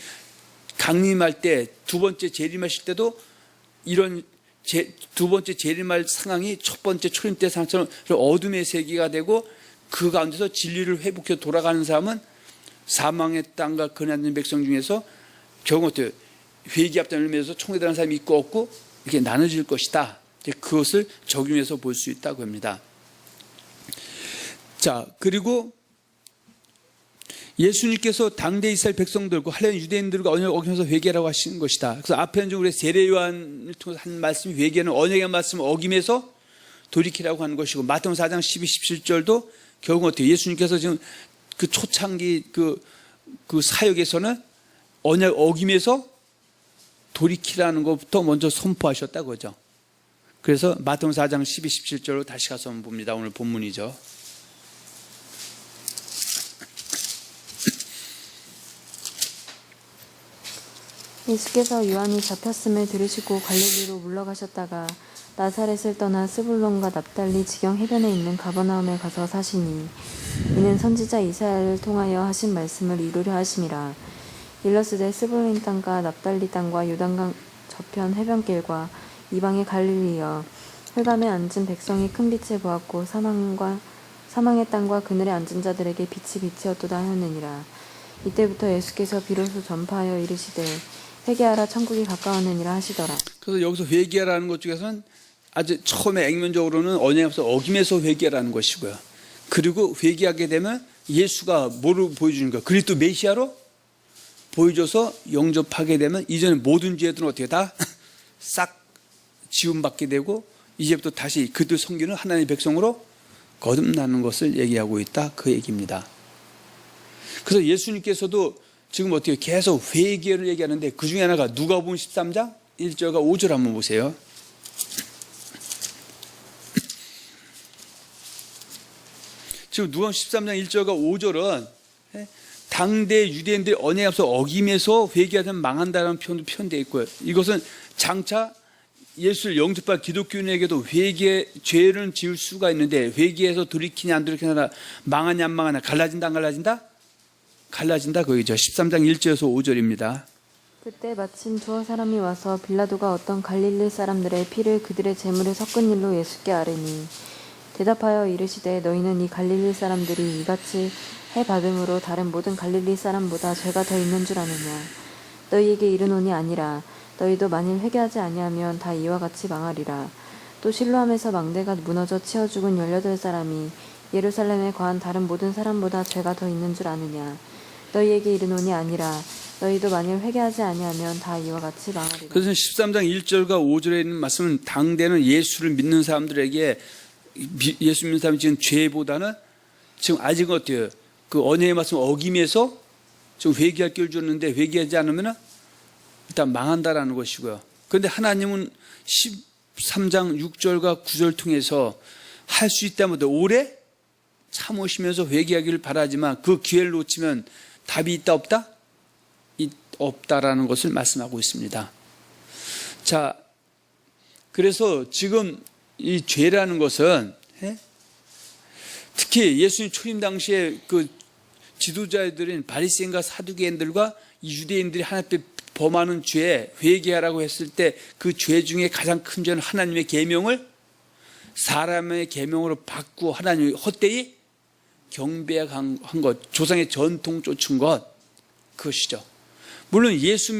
강림할 때 두 번째 재림하실 때도 이런 두 번째 재림할 상황이 첫 번째 초림 때 상황처럼 어둠의 세계가 되고 그 가운데서 진리를 회복해 돌아가는 사람은 사망의 땅과 거하는 백성 중에서 결국 어때요? 회개 앞장 열매에서 총에 들어간 사람이 있고 없고 이렇게 나눠질 것이다. 그것을 적용해서 볼 수 있다고 합니다. 자, 그리고 예수님께서 당대 이스라엘 백성들과 할례 유대인들과 언약을 어기면서 회개라고 하신 것이다. 그래서 앞에는 우리 세례 요한을 통해서 한 말씀이 회개는 언약의 말씀을 어기면서 돌이키라고 하는 것이고 마태복음 4장 12, 17절도 결국 어떻게 예수님께서 지금 그 초창기 그 사역에서는 언약 어기면서 돌이키라는 것부터 먼저 선포하셨다고 하죠. 그래서 마태복음 4장 12, 17절로 다시 가서 한번 봅니다. 오늘 본문이죠. 예수께서 요한이 잡혔음을 들으시고 갈릴리로 물러가셨다가 나사렛을 떠나 스불론과 납달리 지경 해변에 있는 가버나움에 가서 사시니 이는 선지자 이사야를 통하여 하신 말씀을 이루려 하심이라. 일러스되 스불론 땅과 납달리 땅과 요단강 저편 해변길과 이방의 갈릴리여 흑암에 앉은 백성이 큰 빛을 보았고 사망의 땅과 그늘에 앉은 자들에게 빛이 비치었도다 하느니라. 이때부터 예수께서 비로소 전파하여 이르시되 회개하라 천국이 가까웠느니라 하시더라. 그래서 여기서 회개하라는 것 중에서는 아주 처음에 액면적으로는 언약에서 어김에서 회개하라는 것이고요. 그리고 회개하게 되면 예수가 뭐를 보여주는가? 그리스도 메시아로 보여줘서 영접하게 되면 이전에 모든 죄들은 어떻게 다 싹 지움받게 되고 이제부터 다시 그들 섬기는 하나님의 백성으로 거듭나는 것을 얘기하고 있다. 그 얘기입니다. 그래서 예수님께서도 지금 어떻게 계속 회개를 얘기하는데 그 중에 하나가 누가복음 13장 1절과 5절 한번 보세요. 지금 누가복음 13장 1절과 5절은 당대 유대인들이 언약에 앞서 어김에서 회개하면 망한다는 표현도 표현되어 있고요. 이것은 장차 예수를 영접할 기독교인에게도 죄를 지을 수가 있는데 회개해서 돌이키냐 안 돌이키냐 망하냐 안 망하냐 갈라진다 안 갈라진다? 갈라진다 그거죠. 13장 1절에서 5절입니다. 그때 마침 두어 사람이 와서 빌라도가 어떤 갈릴리 사람들의 피를 그들의 제물에 섞은 일로 예수께 아뢰니 대답하여 이르시되 너희는 이 갈릴리 사람들이 이같이 해받음으로 다른 모든 갈릴리 사람보다 죄가 더 있는 줄 아느냐. 너희에게 이르노니 아니라 너희도 만일 회개하지 아니하면 다 이와 같이 망하리라. 또 실로암에서 망대가 무너져 치어 죽은 18사람이 예루살렘에 거한 다른 모든 사람보다 죄가 더 있는 줄 아느냐. 너희에게 이르노니 아니라 너희도 만일 회개하지 아니하면 다 이와 같이 망하리라. 그래서 13장 1절과 5절에 있는 말씀은 당대는 예수를 믿는 사람들에게 예수 믿는 사람이 지금 죄보다는 지금 아직은 어때요? 그 언약의 말씀 어김에서 지금 회개할 기회를 줬는데 회개하지 않으면 일단 망한다라는 것이고요. 그런데 하나님은 13장 6절과 9절 통해서 할 수 있다면 오래 참으시면서 회개하기를 바라지만 그 기회를 놓치면 답이 있다 없다? 없다라는 것을 말씀하고 있습니다. 자, 그래서 지금 이 죄라는 것은 특히 예수님 초림 당시에 그 지도자들인 바리새인과 사두개인들과 유대인들이 하나님 앞에 범하는 죄에 회개하라고 했을 때 그 죄 중에 가장 큰 죄는 하나님의 계명을 사람의 계명으로 바꾸어 하나님이 헛되이 경배한 것, 조상의 전통 쫓은 것, 그것이죠. 물론 예수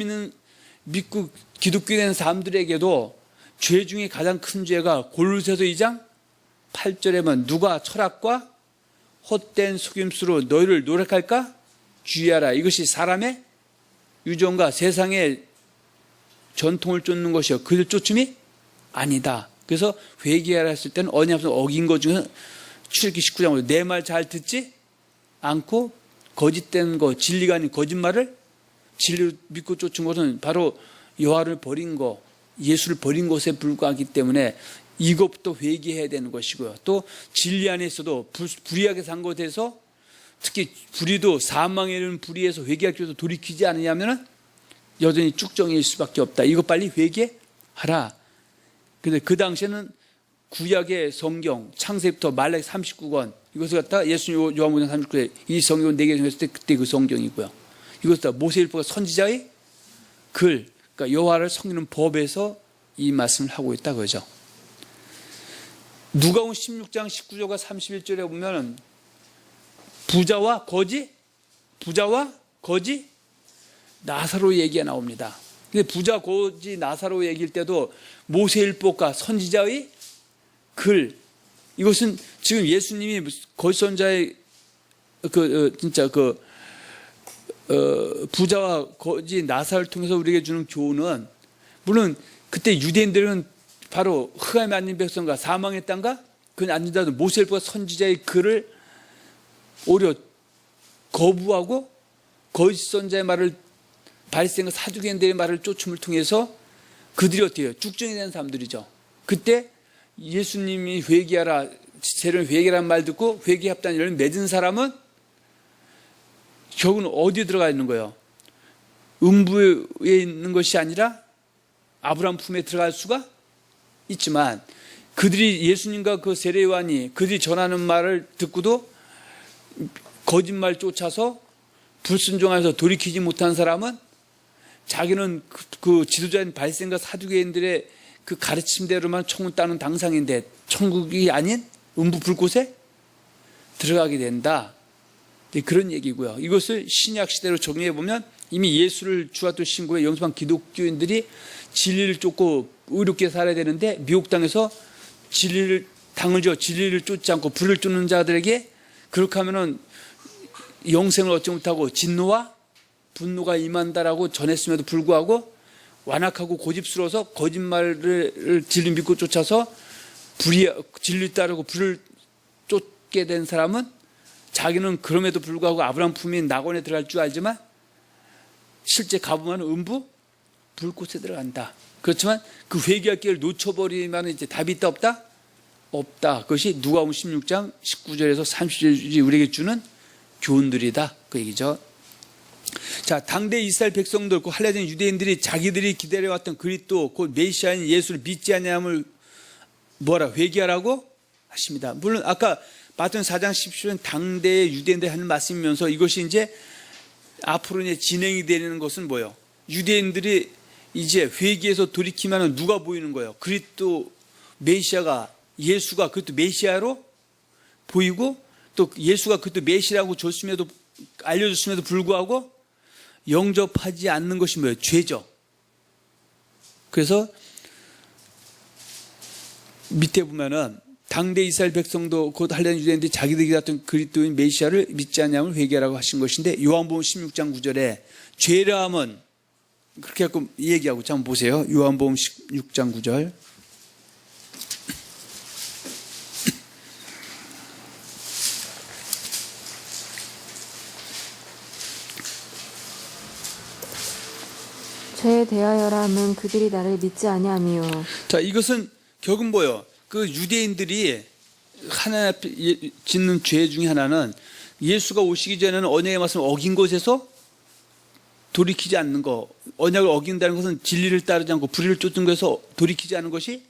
믿고 기독교 된 사람들에게도 죄 중에 가장 큰 죄가 골로새서 2장 8절에 보면 누가 철학과 헛된 속임수로 너희를 노력할까? 주의하라. 이것이 사람의 유전과 세상의 전통을 쫓는 것이요. 그들 쫓음이 아니다. 그래서 회개하라 했을 때는 언약을 어긴 것 중에 출애굽기 19장으로 내 말 잘 듣지 않고 거짓된 거, 진리가 아닌 거짓말을 진리로 믿고 쫓은 것은 바로 여호와를 버린 거, 예수를 버린 것에 불과하기 때문에 이것부터 회개해야 되는 것이고요. 또 진리 안에 있어도 불의하게 산 것에서 특히 불의도 사망에 이르는 불의에서 회개할 때도 돌이키지 않으냐면은 여전히 쭉정일 수밖에 없다. 이거 빨리 회개하라. 근데 그 당시에는 구약의 성경 창세부터 말라기 39권 이것을 갖다 예수님 요한복음 39에 이 성경을 내게 정했을 때 그때 그 성경이고요. 이것을 다 모세일보가 선지자의 글, 그러니까 여호와를 섬기는 법에서 이 말씀을 하고 있다 그러죠. 누가복음 16장 19절과 31절에 보면 부자와 거지 나사로 얘기가 나옵니다. 근데 부자 거지 나사로 얘기일 때도 모세일보가 선지자의 글, 이것은 지금 예수님이 거짓 선자의 부자와 거지 나사를 통해서 우리에게 주는 교훈은, 물론 그때 유대인들은 바로 흑암에 앉은 백성과 사망의 땅과 그는 앉는다도 모세일보가 선지자의 글을 오히려 거부하고 거짓 선자의 말을, 바리새인과 사두개인들의 말을 쫓음을 통해서 그들이 어떻게 해요? 쭉정이 되는 사람들이죠. 그때 예수님이 회개하라, 세례는 회개라는 말 듣고 회개 합단 열매 맺은 사람은 결국은 어디에 들어가 있는 거예요? 음부에 있는 것이 아니라 아브라함 품에 들어갈 수가 있지만, 그들이 예수님과 그 세례 요한이 그들이 전하는 말을 듣고도 거짓말 쫓아서 불순종하면서 돌이키지 못한 사람은 자기는 그 지도자인 바리새인과 사두개인들의 그 가르침대로만 천국 따는 당상인데 천국이 아닌 음부 불꽃에 들어가게 된다. 그런 얘기고요. 이것을 신약 시대로 적용해 보면 이미 예수를 주와 또 신고해 영접한 기독교인들이 진리를 쫓고 의롭게 살아야 되는데 미혹 당해서 진리를 쫓지 않고 불을 쫓는 자들에게 그렇게 하면은 영생을 얻지 못하고 진노와 분노가 임한다라고 전했음에도 불구하고 완악하고 고집스러워서 거짓말을 진리 믿고 쫓아서 진리 따르고 불을 쫓게 된 사람은 자기는 그럼에도 불구하고 아브라함 품인 낙원에 들어갈 줄 알지만 실제 가보면 음부 불꽃에 들어간다. 그렇지만 그 회개할 길을 놓쳐버리면 이제 답이 있다 없다? 없다. 그것이 누가복음 16장 19절에서 30절이 우리에게 주는 교훈들이다. 그 얘기죠. 자, 당대 이스라엘 백성들, 그 할례된 유대인들이 자기들이 기다려왔던 그리스도 곧 메시아인 예수를 믿지 않냐함을 뭐라 회개하라고 하십니다. 물론 아까 마태복음 4장 10절은 당대의 유대인들이 하는 말씀이면서 이것이 이제 앞으로 이제 진행이 되는 것은 뭐예요? 유대인들이 이제 회개해서 돌이키면 누가 보이는 거예요? 그리스도 메시아가, 예수가 그리스도 메시아로 보이고, 또 예수가 그리스도 메시아라고 알려줬음에도 불구하고 영접하지 않는 것이 뭐예요? 죄죠. 그래서 밑에 보면은 당대 이스라엘 백성도 곧 할례된 유대인들이 자기들이 같은 그리스도인 메시아를 믿지 않냐면 회개하라고 하신 것인데, 요한복음 16장 9절에 죄라함은 그렇게 하고 얘기하고, 자 한번 보세요. 요한복음 16장 9절. 죄에 대하여라 함은 그들이 나를 믿지 아니함이요. 자, 이것은 결국 뭐예요? 그 유대인들이 하나님 앞에 짓는 죄 중에 하나는 예수가 오시기 전에는 언약의 말씀을 어긴 것에서 돌이키지 않는 거. 언약을 어긴다는 것은 진리를 따르지 않고 불의를 쫓는 것에서 돌이키지 않는 것이,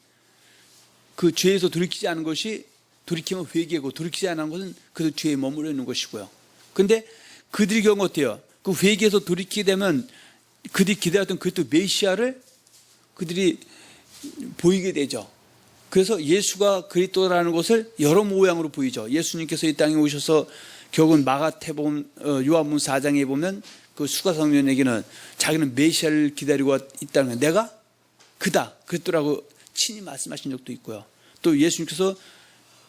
그 죄에서 돌이키지 않는 것이 돌이키면 회개고, 돌이키지 않는 것은 그 죄에 머물러 있는 것이고요. 근데 그들의 경우 어때요? 그 회개에서 돌이키게 되면 그들이 기다렸던 그리스도 메시아를 그들이 보이게 되죠. 그래서 예수가 그리스도라는 것을 여러 모양으로 보이죠. 예수님께서 이 땅에 오셔서 결국은 마가복음 요한복음 4장에 보면 그 수가성년에게는 자기는 메시아를 기다리고 있다는 거예요. 내가 그다, 그리스도라고 친히 말씀하신 적도 있고요. 또 예수님께서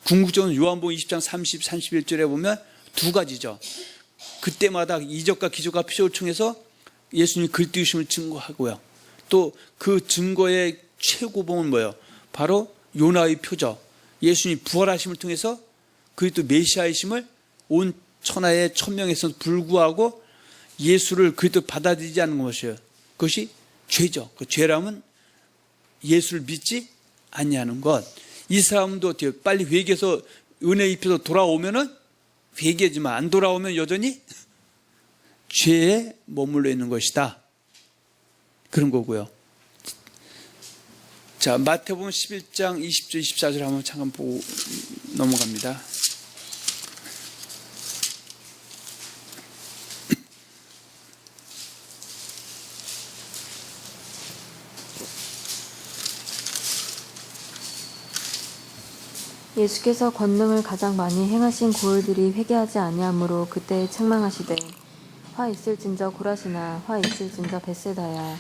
궁극적으로 요한복음 20장 30, 31절에 보면 두 가지죠. 그때마다 이적과 기적과 표적을 통해서 예수님이 그리스도이심을 증거하고요. 또 그 증거의 최고봉은 뭐예요? 바로 요나의 표적, 예수님이 부활하심을 통해서 그리스도 메시아이심을 온 천하의 천명에서 불구하고 예수를 그리스도 받아들이지 않는 것이에요. 그것이 죄죠. 그 죄라면 예수를 믿지 아니하는 것. 이 사람도 어때요? 빨리 회개해서 은혜 입혀서 돌아오면은 회개하지만 안 돌아오면 여전히 죄에 머물러 있는 것이다. 그런 거고요. 자, 마태복음 11장 20절 24절 한번 잠깐 보고 넘어갑니다. 예수께서 권능을 가장 많이 행하신 고을들이 회개하지 아니하므로 그때 책망하시되 화 있을진저 고라시나 화 있을진저 벳세다야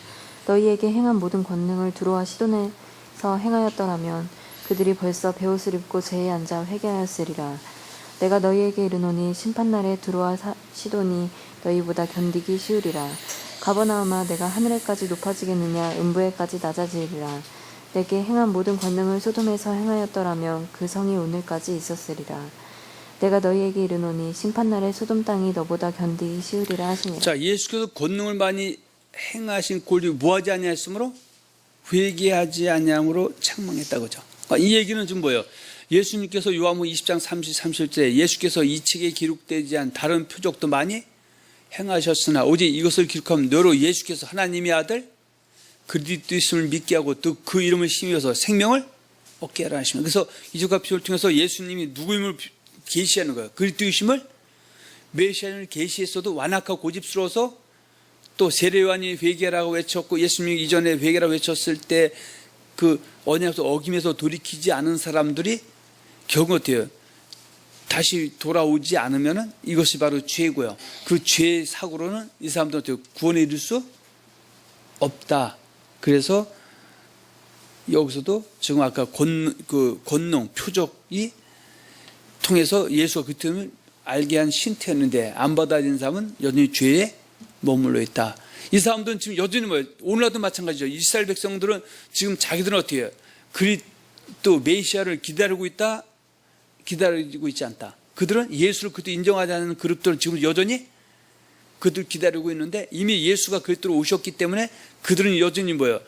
너희에게 행한 모든 권능을 두로와 시돈에서 행하였더라면 그들이 벌써 베옷을 입고 제에 앉아 회개하였으리라. 내가 너희에게 이르노니 심판날에 두로와 시돈이 너희보다 견디기 쉬우리라. 가버나움아 내가 하늘에까지 높아지겠느냐 음부에까지 낮아지리라. 내게 행한 모든 권능을 소돔에서 행하였더라면 그 성이 오늘까지 있었으리라. 내가 너희에게 이르노니 심판날에 소돔 땅이 너보다 견디기 쉬우리라 하시니라. 자, 예수께서 권능을 많이 행하신 골이 뭐하지 아니하였으므로 회개하지 아니함으로 책망했다 그죠. 이 얘기는 좀 뭐예요? 예수님께서 요한복음 20장 30절 예수께서 이 책에 기록되지 않은 다른 표적도 많이 행하셨으나 오직 이것을 기록하면 너로 예수께서 하나님의 아들 그리스도임을 믿게 하고 또 그 이름을 힘입어서 생명을 얻게 하라 하십니다. 그래서 이적과 표를 통해서 예수님이 누구임을 계시하는 거예요. 그리스도임을 메시아를 계시했어도 완악하고 고집스러워서 또 세례요한이 회개라고 외쳤고 예수님이 이전에 회개라고 외쳤을 때 그 언약을 어기면서 돌이키지 않은 사람들이 결국 어때요? 다시 돌아오지 않으면은 이것이 바로 죄고요. 그 죄의 사고로는 이 사람들한테 구원에 이를 수 없다. 그래서 여기서도 지금 아까 권능, 표적이 통해서 예수가 그 틈을 알게 한 신태였는데 안 받아들인 사람은 여전히 죄에 머물러 있다. 이 사람들은 지금 여전히 뭐예요? 오늘날도 마찬가지죠. 이스라엘 백성들은 지금 자기들은 어떻게 해요? 그리스도 메시아를 기다리고 있다, 기다리고 있지 않다. 그들은 예수를 그때 인정하지 않는 그룹들은 지금 여전히 그들 기다리고 있는데 이미 예수가 그리스도로 오셨기 때문에 그들은 여전히 뭐예요?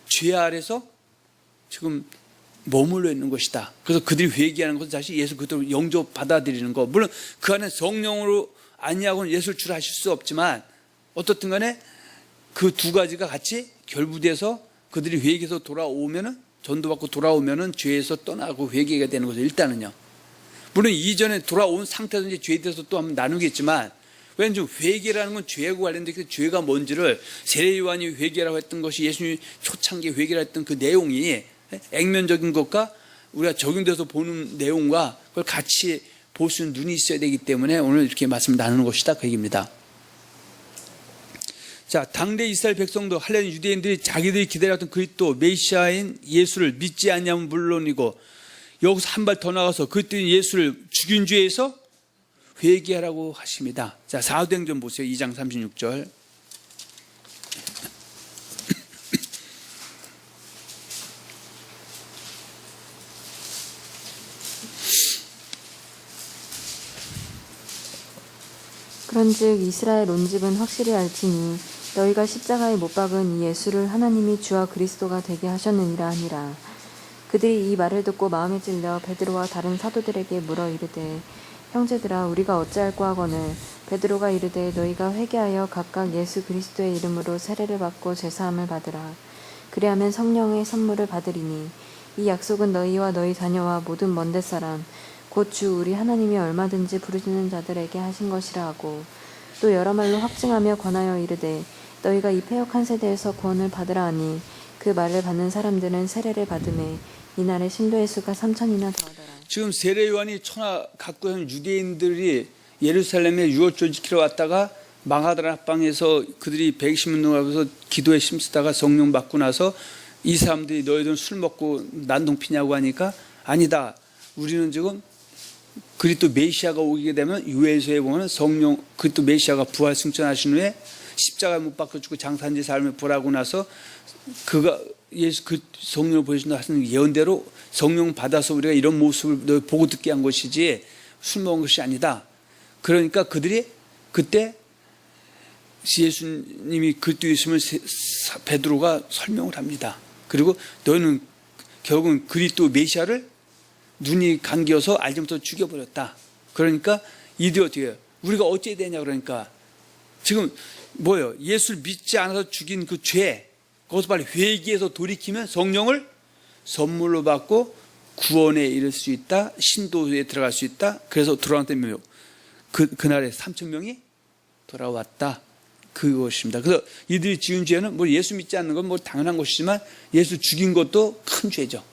죄 아래서 지금 머물러 있는 것이다. 그래서 그들이 회개하는 것은 사실 예수 그리스도를 영접 받아들이는 거. 물론 그 안에 성령으로 아니하고는 예수를 줄 아실 수 없지만 어떻든 간에 그 두 가지가 같이 결부돼서 그들이 회개해서 돌아오면은 전도받고 돌아오면은 죄에서 떠나고 회개가 되는 거죠. 일단은요. 물론 이전에 돌아온 상태에서 이제 죄에 대해서 또 한번 나누겠지만 왜냐하면 회개라는 건 죄하고 관련된 그 죄가 뭔지를 세례요한이 회개라고 했던 것이 예수님이 초창기 회개라 했던 그 내용이 액면적인 것과 우리가 적용돼서 보는 내용과 그걸 같이 볼 수 있는 눈이 있어야 되기 때문에 오늘 이렇게 말씀을 나누는 것이다 그 얘기입니다. 자, 당대 이스라엘 백성도 할례 유대인들이 자기들이 기다렸던 그리스도 메시아인 예수를 믿지 않냐면 물론이고 여기서 한 발 더 나가서 그리스도인 예수를 죽인 죄에서 회개하라고 하십니다. 자, 사도행전 보세요. 2장 36절. 그런즉 이스라엘 온 집은 확실히 알지니 너희가 십자가에 못 박은 이 예수를 하나님이 주와 그리스도가 되게 하셨느니라 하니라. 그들이 이 말을 듣고 마음에 찔려 베드로와 다른 사도들에게 물어 이르되 형제들아 우리가 어찌할꼬 하거늘 베드로가 이르되 너희가 회개하여 각각 예수 그리스도의 이름으로 세례를 받고 제사함을 받으라. 그리하면 성령의 선물을 받으리니 이 약속은 너희와 너희 자녀와 모든 먼데 사람 곧 주 우리 하나님이 얼마든지 부르시는 자들에게 하신 것이라 하고 또 여러 말로 확증하며 권하여 이르되 너희가 이 패역한 세대에서 구원을 받으라 하니 그 말을 받는 사람들은 세례를 받음에 이날의 신도의 수가 3,000이나 더하더라. 지금 세례 요한이 천하 갖고 있는 유대인들이 예루살렘에 유월절 지키러 왔다가 망하다라 합방에서 그들이 120운동하면서 기도에 힘쓰다가 성령 받고 나서 이 사람들이 너희들은 술 먹고 난동 피냐고 하니까 아니다. 우리는 지금 그리스도 메시아가 오게 되면 유에서에 보면 성령 그리스도 메시아가 부활 승천하신 후에 십자가 못 박혀 죽고 장사한지 삶을 보라고 나서 그가 예수 그 성령을 보여준다 하는 예언대로 성령 받아서 우리가 이런 모습을 보고 듣게 한 것이지 술 먹은 것이 아니다. 그러니까 그들이 그때 예수님이 그리스도이심을 베드로가 설명을 합니다. 그리고 너희는 결국은 그리스도 메시아를 눈이 감겨서 알지 못해서 죽여버렸다. 그러니까 이들이 어떻게 해요? 우리가 어찌해야 되냐 그러니까 지금 뭐예요? 예수를 믿지 않아서 죽인 그 죄, 거기서 빨리 회개해서 돌이키면 성령을 선물로 받고 구원에 이를 수 있다. 신도에 들어갈 수 있다. 그래서 돌아왔던 그날에 3,000명이 돌아왔다. 그것입니다. 그래서 이들이 지은 죄는 뭐 예수 믿지 않는 건 뭐 당연한 것이지만 예수 죽인 것도 큰 죄죠.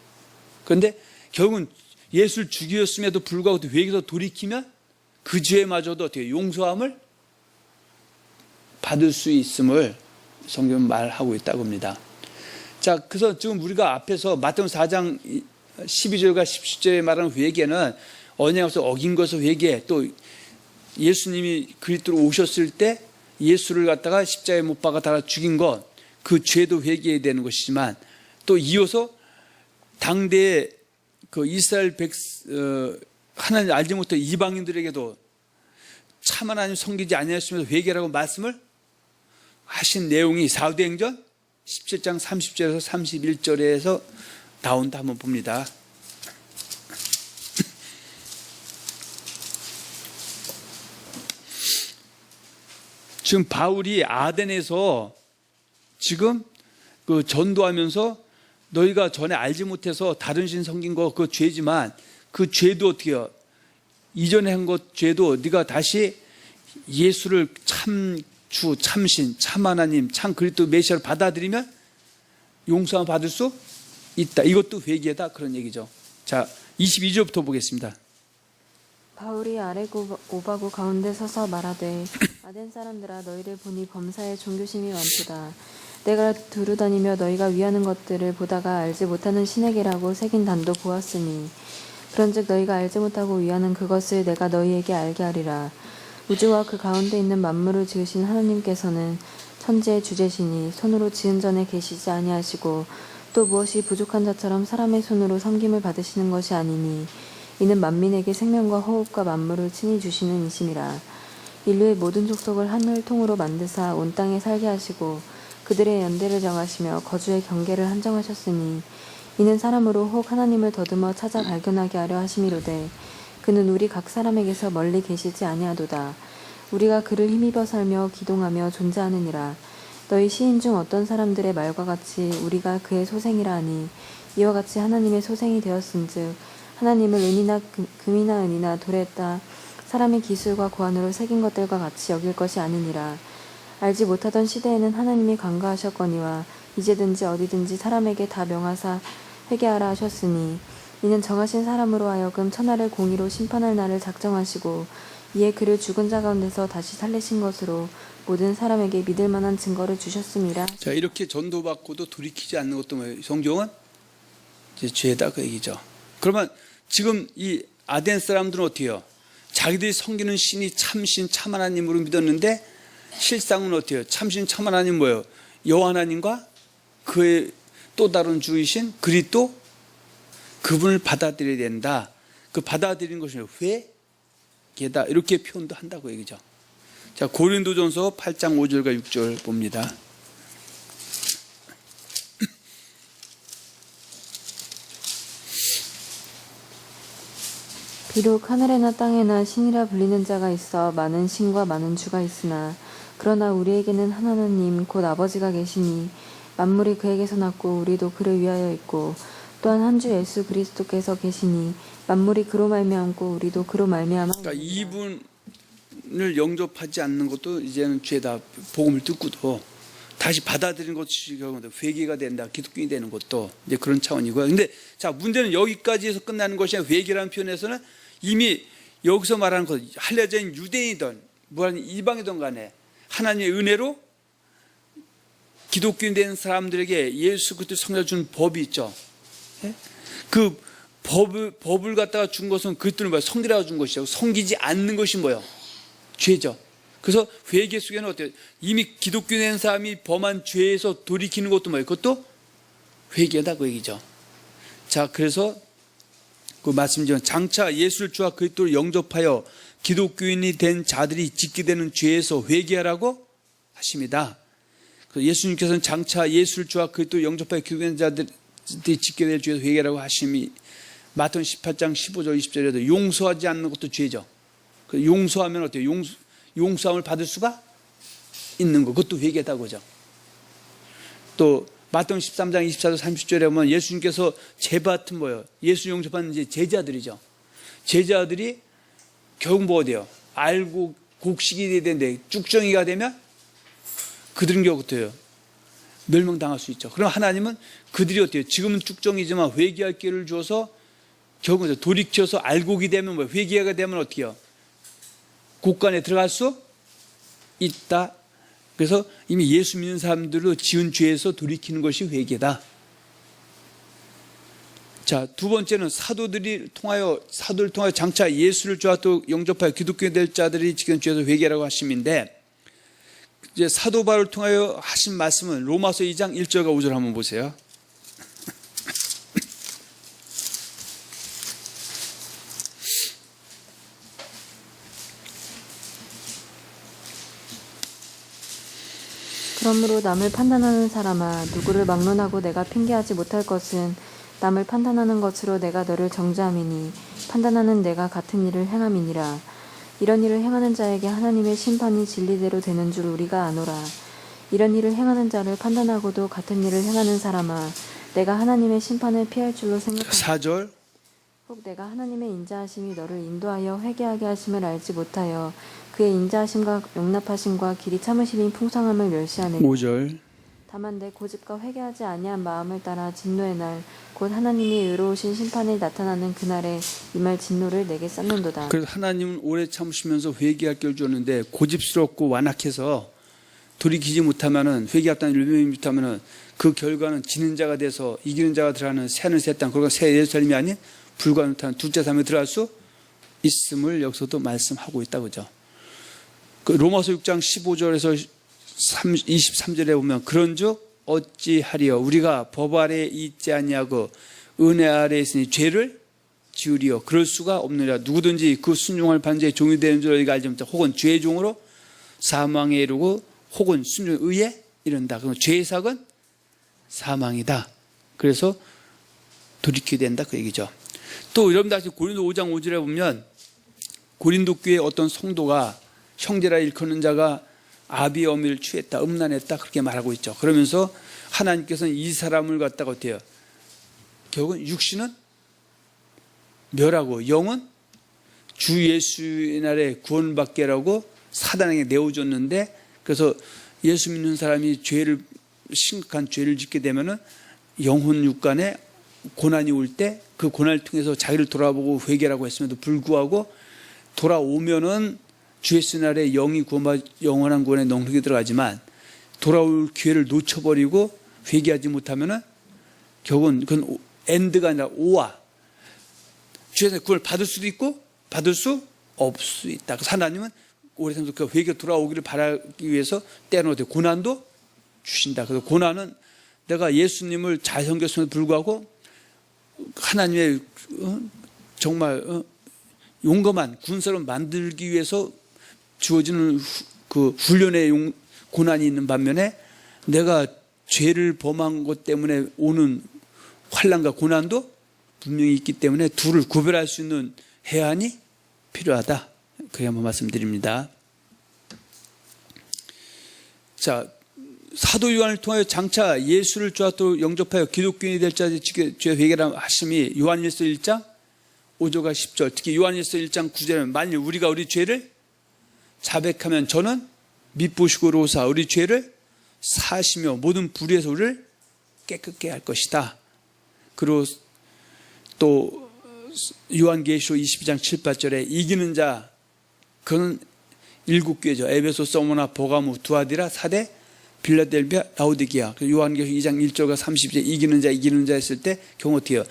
그런데 결국은 예수를 죽였음에도 불구하고 회개해서 돌이키면 그 죄마저도 어떻게 용서함을 받을 수 있음을 성경은 말하고 있다고 합니다. 자, 그래서 지금 우리가 앞에서 마태복음 4장 12절과 17절에 말하는 회개는 언약에서 어긴 것을 회개, 또 예수님이 그리스도로 오셨을 때 예수를 갖다가 십자가에 못 박아 달아 죽인 것, 그 죄도 회개해야 되는 것이지만 또 이어서 당대의 그 이스라엘 하나님 알지 못한 이방인들에게도 참 하나님 섬기지 아니하시면서 회개라고 말씀을 하신 내용이 사도행전 17장 30절에서 31절에서 나온다 한번 봅니다. 지금 바울이 아덴에서 지금 그 전도하면서 너희가 전에 알지 못해서 다른 신 섬긴 거 그 죄지만 그 죄도 어떻게 해요? 이전에 한 것 죄도 네가 다시 예수를 참주, 참신, 참 하나님, 참 그리스도 메시아를 받아들이면 용서함을 받을 수 있다. 이것도 회개다 그런 얘기죠. 자, 22절부터 보겠습니다. 바울이 아레고바구 가운데 서서 말하되 아덴 사람들아 너희를 보니 범사에 종교심이 많도다. 내가 두루다니며 너희가 위하는 것들을 보다가 알지 못하는 신에게라고 새긴 단도 보았으니 그런즉 너희가 알지 못하고 위하는 그것을 내가 너희에게 알게 하리라. 우주와 그 가운데 있는 만물을 지으신 하나님께서는 천지의 주제시니 손으로 지은 전에 계시지 아니하시고 또 무엇이 부족한 자처럼 사람의 손으로 섬김을 받으시는 것이 아니니 이는 만민에게 생명과 호흡과 만물을 친히 주시는 이심이라. 인류의 모든 족속을 하늘 통으로 만드사 온 땅에 살게 하시고 그들의 연대를 정하시며 거주의 경계를 한정하셨으니 이는 사람으로 혹 하나님을 더듬어 찾아 발견하게 하려 하심이로되 그는 우리 각 사람에게서 멀리 계시지 아니하도다. 우리가 그를 힘입어 살며 기동하며 존재하느니라. 너희 시인 중 어떤 사람들의 말과 같이 우리가 그의 소생이라 하니 이와 같이 하나님의 소생이 되었은즉 하나님을 은이나 금이나 은이나 돌에 따 사람의 기술과 고안으로 새긴 것들과 같이 여길 것이 아니니라. 알지 못하던 시대에는 하나님이 간과하셨거니와 이제든지 어디든지 사람에게 다 명하사 회개하라 하셨으니 이는 정하신 사람으로 하여금 천하를 공의로 심판할 날을 작정하시고 이에 그를 죽은 자 가운데서 다시 살리신 것으로 모든 사람에게 믿을 만한 증거를 주셨음이라. 자, 이렇게 전도받고도 돌이키지 않는 것도 뭐예요? 성경은 이제 죄다 그 얘기죠. 그러면 지금 이 아덴 사람들은 어떻게 해요? 자기들이 섬기는 신이 참신 참 하나님으로 믿었는데 실상은 어떻게 해요? 참신 참 하나님 뭐예요? 여호와 하나님과 그의 또 다른 주이신 그리스도 그분을 받아들여야 된다. 그 받아들이는 것이 회개다. 이렇게 표현도 한다고 얘기죠. 자, 고린도전서 8장 5절과 6절 봅니다. 비록 하늘에나 땅에나 신이라 불리는 자가 있어 많은 신과 많은 주가 있으나 그러나 우리에게는 한 하나님 곧 아버지가 계시니 만물이 그에게서 났고 우리도 그를 위하여 있고 또한 한 주 예수 그리스도께서 계시니 만물이 그로 말미암고 우리도 그로 말미암아. 그러니까 이분을 영접하지 않는 것도 이제는 죄다. 복음을 듣고도 다시 받아들이는 것이 결국 회개가 된다. 기독교인이 되는 것도 이제 그런 차원이고요. 근데 자, 문제는 여기까지에서 끝나는 것이 아니라 회개라는 표현에서는 이미 여기서 말하는 것, 할례자인 유대인이든 무한 이방이든 간에 하나님의 은혜로 기독교인 된 사람들에게 예수 그리스도 성령 준 법이 있죠. 그 법을 갖다가 준 것은 그리스도를 뭐야? 성기라고 준 것이죠. 성기지 않는 것이 뭐예요? 죄죠. 그래서 회개 속에는 어때요? 이미 기독교인 된 사람이 범한 죄에서 돌이키는 것도 뭐예요? 그것도 회개다 그 얘기죠. 자, 그래서 그 말씀이지만 장차 예수를 주와 그리스도를 영접하여 기독교인이 된 자들이 짓게 되는 죄에서 회개하라고 하십니다. 그래서 예수님께서는 장차 예수를 주와 그리스도를 영접하여 기독교인 자들이 짓게 될 죄에서 회개라고 하심이 마태복음 18장 15절 20절에도 용서하지 않는 것도 죄죠. 그 용서하면 어때요? 용서함을 받을 수가 있는 거. 그것도 회개다 그죠. 또 마태복음 13장 24절 30절에 보면 예수님께서 제밭은 뭐예요? 예수 용접하는 이제 제자들이죠. 제자들이 결국 뭐가 돼요? 알고 곡식이 돼야 되는데 쭉정이가 되면 그들은 결국 어때요? 멸망당할 수 있죠. 그럼 하나님은 그들이 어때요? 지금은 쭉정이지만 회개할 기회를 주어서 결국은 돌이켜서 알고기 되면 뭐 회개가 되면 어떻게 해요? 곳간에 들어갈 수 있다. 그래서 이미 예수 믿는 사람들로 지은 죄에서 돌이키는 것이 회개다. 자, 두 번째는 사도들을 통하여 장차 예수를 주와 또 영접하여 기독교 될 자들이 지금 죄에서 회개라고 하심인데, 이제 사도 바울을 통하여 하신 말씀은 로마서 2장 1절과 5절 한번 보세요. 그러므로 남을 판단하는 사람아, 누구를 막론하고 내가 핑계하지 못할 것은 남을 판단하는 것으로 내가 너를 정죄함이니 판단하는 내가 같은 일을 행함이니라. 이런 일을 행하는 자에게 하나님의 심판이 진리대로 되는 줄 우리가 아노라. 이런 일을 행하는 자를 판단하고도 같은 일을 행하는 사람아, 내가 하나님의 심판을 피할 줄로 생각하라. 4절. 혹 내가 하나님의 인자하심이 너를 인도하여 회개하게 하심을 알지 못하여 그의 인자하심과 용납하심과 길이 참으심이 풍성함을 멸시하느니 5절. 다만 내 고집과 회개하지 아니한 마음을 따라 진노의 날 곧 하나님이 의로우신 심판이 나타나는 그날에 임할 진노를 내게 쌓는도다. 그래서 하나님은 오래 참으시면서 회개할 기회를 주었는데 고집스럽고 완악해서 돌이키지 못하면은, 회개했다는 일념이 못하면은 그 결과는 지는 자가 돼서 이기는 자가 들어가는 새는 새 땅, 그리고 새 예루살렘이 아닌 불가능한 둘째 삶에 들어갈 수 있음을 여기서도 말씀하고 있다 그죠. 그 로마서 6장 15절에서 23절에 보면 그런즉 어찌하리요 우리가 법 아래에 있지 아니하고 은혜 아래에 있으니 죄를 지으리요 그럴 수가 없느니라. 누구든지 그 순종할 반제의 종이 되는 줄 우리가 알지 못하고 혹은 죄의 종으로 사망에 이르고 혹은 순종의 의에 이른다. 그럼 죄의 삭은 사망이다. 그래서 돌이켜야 된다 그 얘기죠. 또 여러분 다시 고린도 5장 5절에 보면 고린도 교회 어떤 성도가 형제라 일컫는 자가 아비의 어미를 취했다, 음란했다 그렇게 말하고 있죠. 그러면서 하나님께서는 이 사람을 갖다가 어때요? 결국은 육신은 멸하고 영은 주 예수의 날에 구원받게 하라고 사단에게 내어줬는데, 그래서 예수 믿는 사람이 심각한 죄를 짓게 되면은 영혼 육간에 고난이 올 때 그 고난을 통해서 자기를 돌아보고 회개라고 했음에도 불구하고 돌아오면은 주 예수 날에 영이 영원한 구원에 넉넉히 들어가지만 돌아올 기회를 놓쳐버리고 회개하지 못하면은 결국은 그건 엔드가 아니라 오와 주에서 구원을 받을 수도 있고 받을 수 없을 수 있다. 그래서 하나님은 오래 생각 그 회개 돌아오기를 바라기 위해서 때로는 고난도 주신다. 그래서 고난은 내가 예수님을 잘 섬겼음에도 불구하고 하나님의 정말 용감한 군사로 만들기 위해서 주어지는 그 훈련의 고난이 있는 반면에 내가 죄를 범한 것 때문에 오는 환난과 고난도 분명히 있기 때문에 둘을 구별할 수 있는 해안이 필요하다. 그렇게 한번 말씀드립니다. 자, 사도 요한을 통하여 장차 예수를 주와 또 영접하여 기독교인이 될 자들이 죄 회개라 하심이 요한일서 1장 5절과 10절, 특히 요한일서 1장 9절에 만일 우리가 우리 죄를 자백하면 저는 미쁘시고 로사 우리 죄를 사시며 모든 불의에서 우리를 깨끗게 할 것이다. 그리고 또 요한계시록 22장 7, 8절에 이기는 자, 그는 7교회죠. 에베소, 서모나, 보가무, 두아디라, 사대, 빌라델비아, 라오디게아. 요한계시록 2장 1절과 30절 이기는 자 했을 때 경우 어떻게 해요?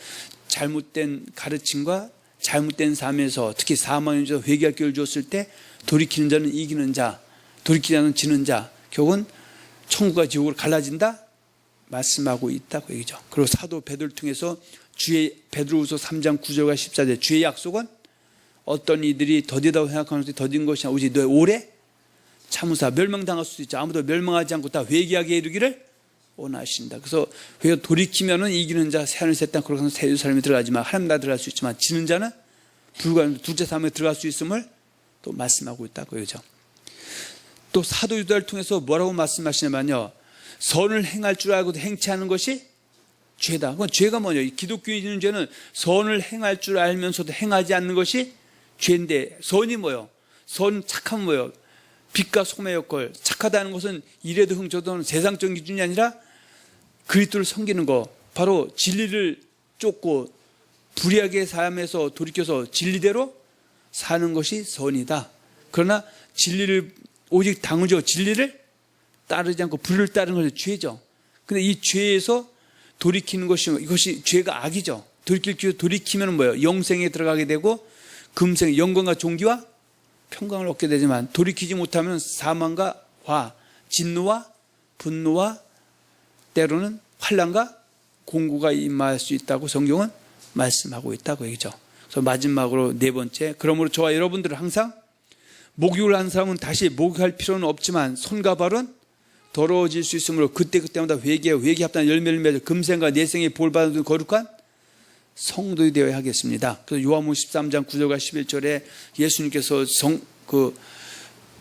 잘못된 가르침과 잘못된 삶에서 특히 사망에서 회개할 기회를 줬을 때 돌이키는 자는 이기는 자, 돌이키지 않는 지는 자, 결국은 천국과 지옥으로 갈라진다 말씀하고 있다고 얘기죠. 그리고 사도 베드로를 통해서 주의 베드로후서 3장 9절과 14절 주의 약속은 어떤 이들이 더디다고 생각하는 것이 더딘 것이 아니라 오직 너의 오래 참으사 멸망당할 수도 있죠. 아무도 멸망하지 않고 다 회개하게 이르기를 원하신다. 그래서 회개 돌이키면은 이기는 자 새하늘 새 땅 그렇게 새 예루살렘에 들어가지만 하나님 나라 들어갈 수 있지만 지는 자는 불과 둘째 삶에 들어갈 수 있음을 또 말씀하고 있다고 그죠. 또 사도 유다를 통해서 뭐라고 말씀하시냐면요, 선을 행할 줄 알고도 행치 않은 것이 죄다. 그건 죄가 뭐냐? 기독교인의 죄는 선을 행할 줄 알면서도 행하지 않는 것이 죄인데, 선이 뭐요? 선 착함 뭐요? 빛과 소금의 역할. 착하다는 것은 이래도 흥저도 세상적인 기준이 아니라 그리스도를 섬기는 거, 바로 진리를 쫓고 불의하게 삶에서 돌이켜서 진리대로 사는 것이 선이다. 그러나 진리를 오직 당하죠. 진리를 따르지 않고 불을 따르는 것이 죄죠. 근데 이 죄에서 돌이키는 것이, 이것이 죄가 악이죠. 돌이키면 뭐예요? 영생에 들어가게 되고 금생의 영광과 존귀와 평강을 얻게 되지만, 돌이키지 못하면 사망과 화, 진노와 분노와 때로는 환난과 공고가 임할 수 있다고 성경은 말씀하고 있다고 얘기죠. 그래서 마지막으로 네 번째, 그러므로 저와 여러분들은 항상 목욕을 한 사람은 다시 목욕할 필요는 없지만 손과 발은 더러워질 수 있으므로 그때마다 회개 합당한 열매를 맺어 금생과 내생에 볼 받는 거룩한 성도이 되어야 하겠습니다. 그래서 요한복음 13장 9절과 11절에 예수님께서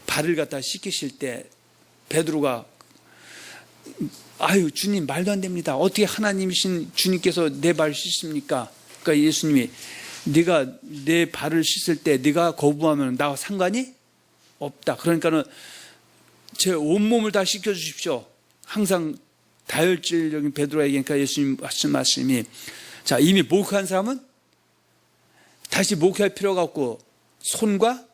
발을 갖다 씻기실 때 베드로가 아유 주님, 말도 안 됩니다. 어떻게 하나님이신 주님께서 내 발을 씻습니까? 그러니까 예수님이 네가 내 발을 씻을 때 네가 거부하면 나와 상관이 없다. 그러니까는 제 온몸을 다 씻겨주십시오. 항상 다혈질적인 베드로에게, 그러니까 예수님 하신 말씀이, 자, 이미 목욕한 사람은 다시 목욕할 필요가 없고 손과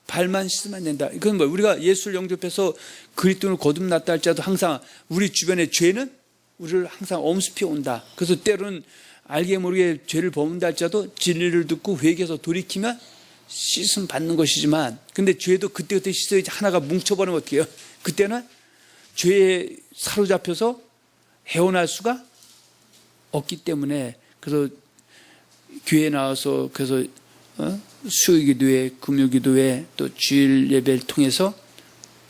발만 씻으면 된다. 이건 뭐, 우리가 예수를 영접해서 그리스도를 거듭났다 할지라도 항상 우리 주변의 죄는 우리를 항상 엄습해 온다. 그래서 때로는 알게 모르게 죄를 범한다 할지라도 진리를 듣고 회개해서 돌이키면 씻음 받는 것이지만, 근데 죄도 그때그때 씻어야지 하나가 뭉쳐버리면 어떻게 해요? 그때는 죄에 사로잡혀서 헤어날 수가 없기 때문에, 그래서 교회에 나와서 그래서 수요기도회, 금요기도회, 또 주일 예배를 통해서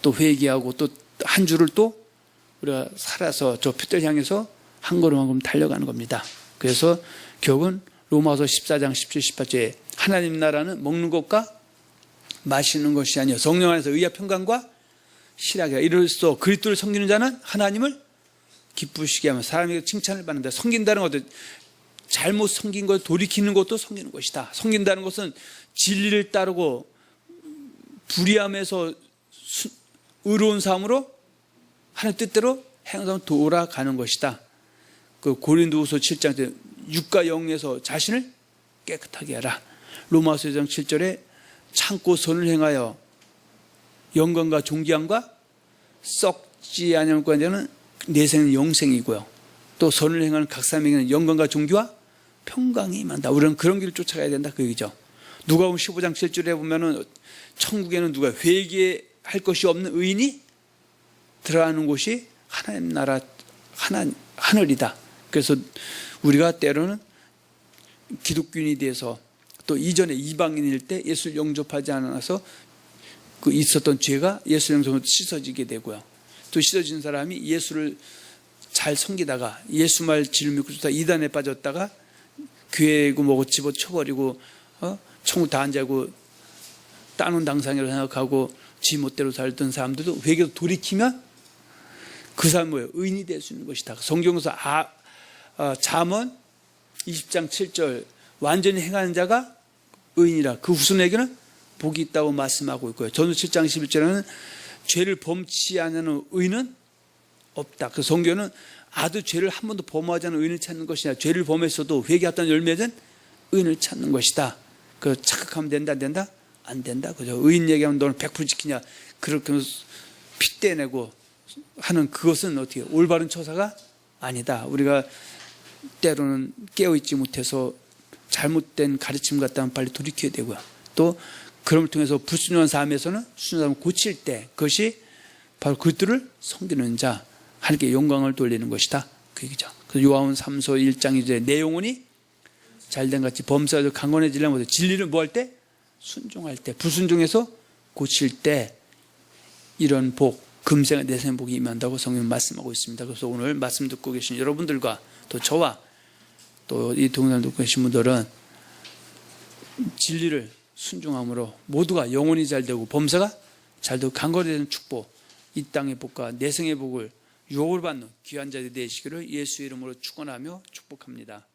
또 회개하고 또 한 주를 또 우리가 살아서 저 표대를 향해서 한 걸음 한 걸음 달려가는 겁니다. 그래서 결국은 로마서 14장 17, 18절에 하나님 나라는 먹는 것과 마시는 것이 아니요 성령 안에서 의와 평강과 실하게 이로써 그리스도를 섬기는 자는 하나님을 기쁘시게 하며 사람에게 칭찬을 받는다. 섬긴다는 것도 잘못 섬긴 것 돌이키는 것도 섬기는 것이다. 섬긴다는 것은 진리를 따르고 불의함에서 의로운 삶으로 하나님 뜻대로 행하면 돌아가는 것이다. 그 고린도후서 7장 때 육과 영에서 자신을 깨끗하게 하라. 로마서 1장 7절에 참고 선을 행하여 영광과 존귀함과 썩지 아니할 관계는 내생은 영생이고요. 또 선을 행하는 각 사람에게는 영광과 존귀와 평강이 임한다. 우리는 그런 길을 쫓아가야 된다 그 얘기죠. 누가복음 15장 7절에 보면은 천국에는 누가 회개할 것이 없는 의인이 들어가는 곳이 하나님 나라 하늘이다. 그래서 우리가 때로는 기독교인이 돼서 또 이전에 이방인일 때 예수를 영접하지 않아서 그 있었던 죄가 예수 영접으로 씻어지게 되고요. 또 씻어진 사람이 예수를 잘 섬기다가 예수 말 진을 믿고 다 이단에 빠졌다가 교회고 뭐고 집어쳐버리고 천국 다 앉아고 따는 당상이라고 생각하고 지 멋대로 살던 사람들도 회개로 돌이키면 그 사람은 뭐예요? 의인이 될 수 있는 것이다. 성경에서 잠언 20장 7절 완전히 행하는 자가 의인이라 그 후손에게는 복이 있다고 말씀하고 있고요. 전서 7장 11절에는 죄를 범치 않는 의인은 없다. 그 성경은 아주 죄를 한 번도 범하지 않은 의인을 찾는 것이 아니라 죄를 범했어도 회개했던 열매된 의인을 찾는 것이다. 그 착각하면 된다 안 된다? 안 된다. 그죠? 의인 얘기하면 너는 100% 지키냐? 그렇게 핏대 내고 하는 그것은 어떻게 올바른 처사가 아니다. 우리가 때로는 깨어있지 못해서 잘못된 가르침 같다면 빨리 돌이켜야 되고요. 또 그럼을 통해서 불순종한 삶에서는 순종함을 고칠 때 그것이 바로 그들을 섬기는 자 하나님께 영광을 돌리는 것이다. 그 얘기죠. 그래서 요한복음 3서 1장 2절에 내 영혼이 잘된 같이 범사에서 강건해지려면 못해. 진리를 뭐 할 때? 순종할 때. 불순종해서 고칠 때 이런 복, 금생의 내생 복이 임한다고 성경은 말씀하고 있습니다. 그래서 오늘 말씀 듣고 계신 여러분들과 또 저와 또 이 동영상 듣고 계신 분들은 진리를 순종함으로 모두가 영혼이 잘되고 범사가 잘되고 강건해지는 축복, 이 땅의 복과 내생의 복을 유업을 받는 귀한 자들이 되시기를 예수 이름으로 축원하며 축복합니다.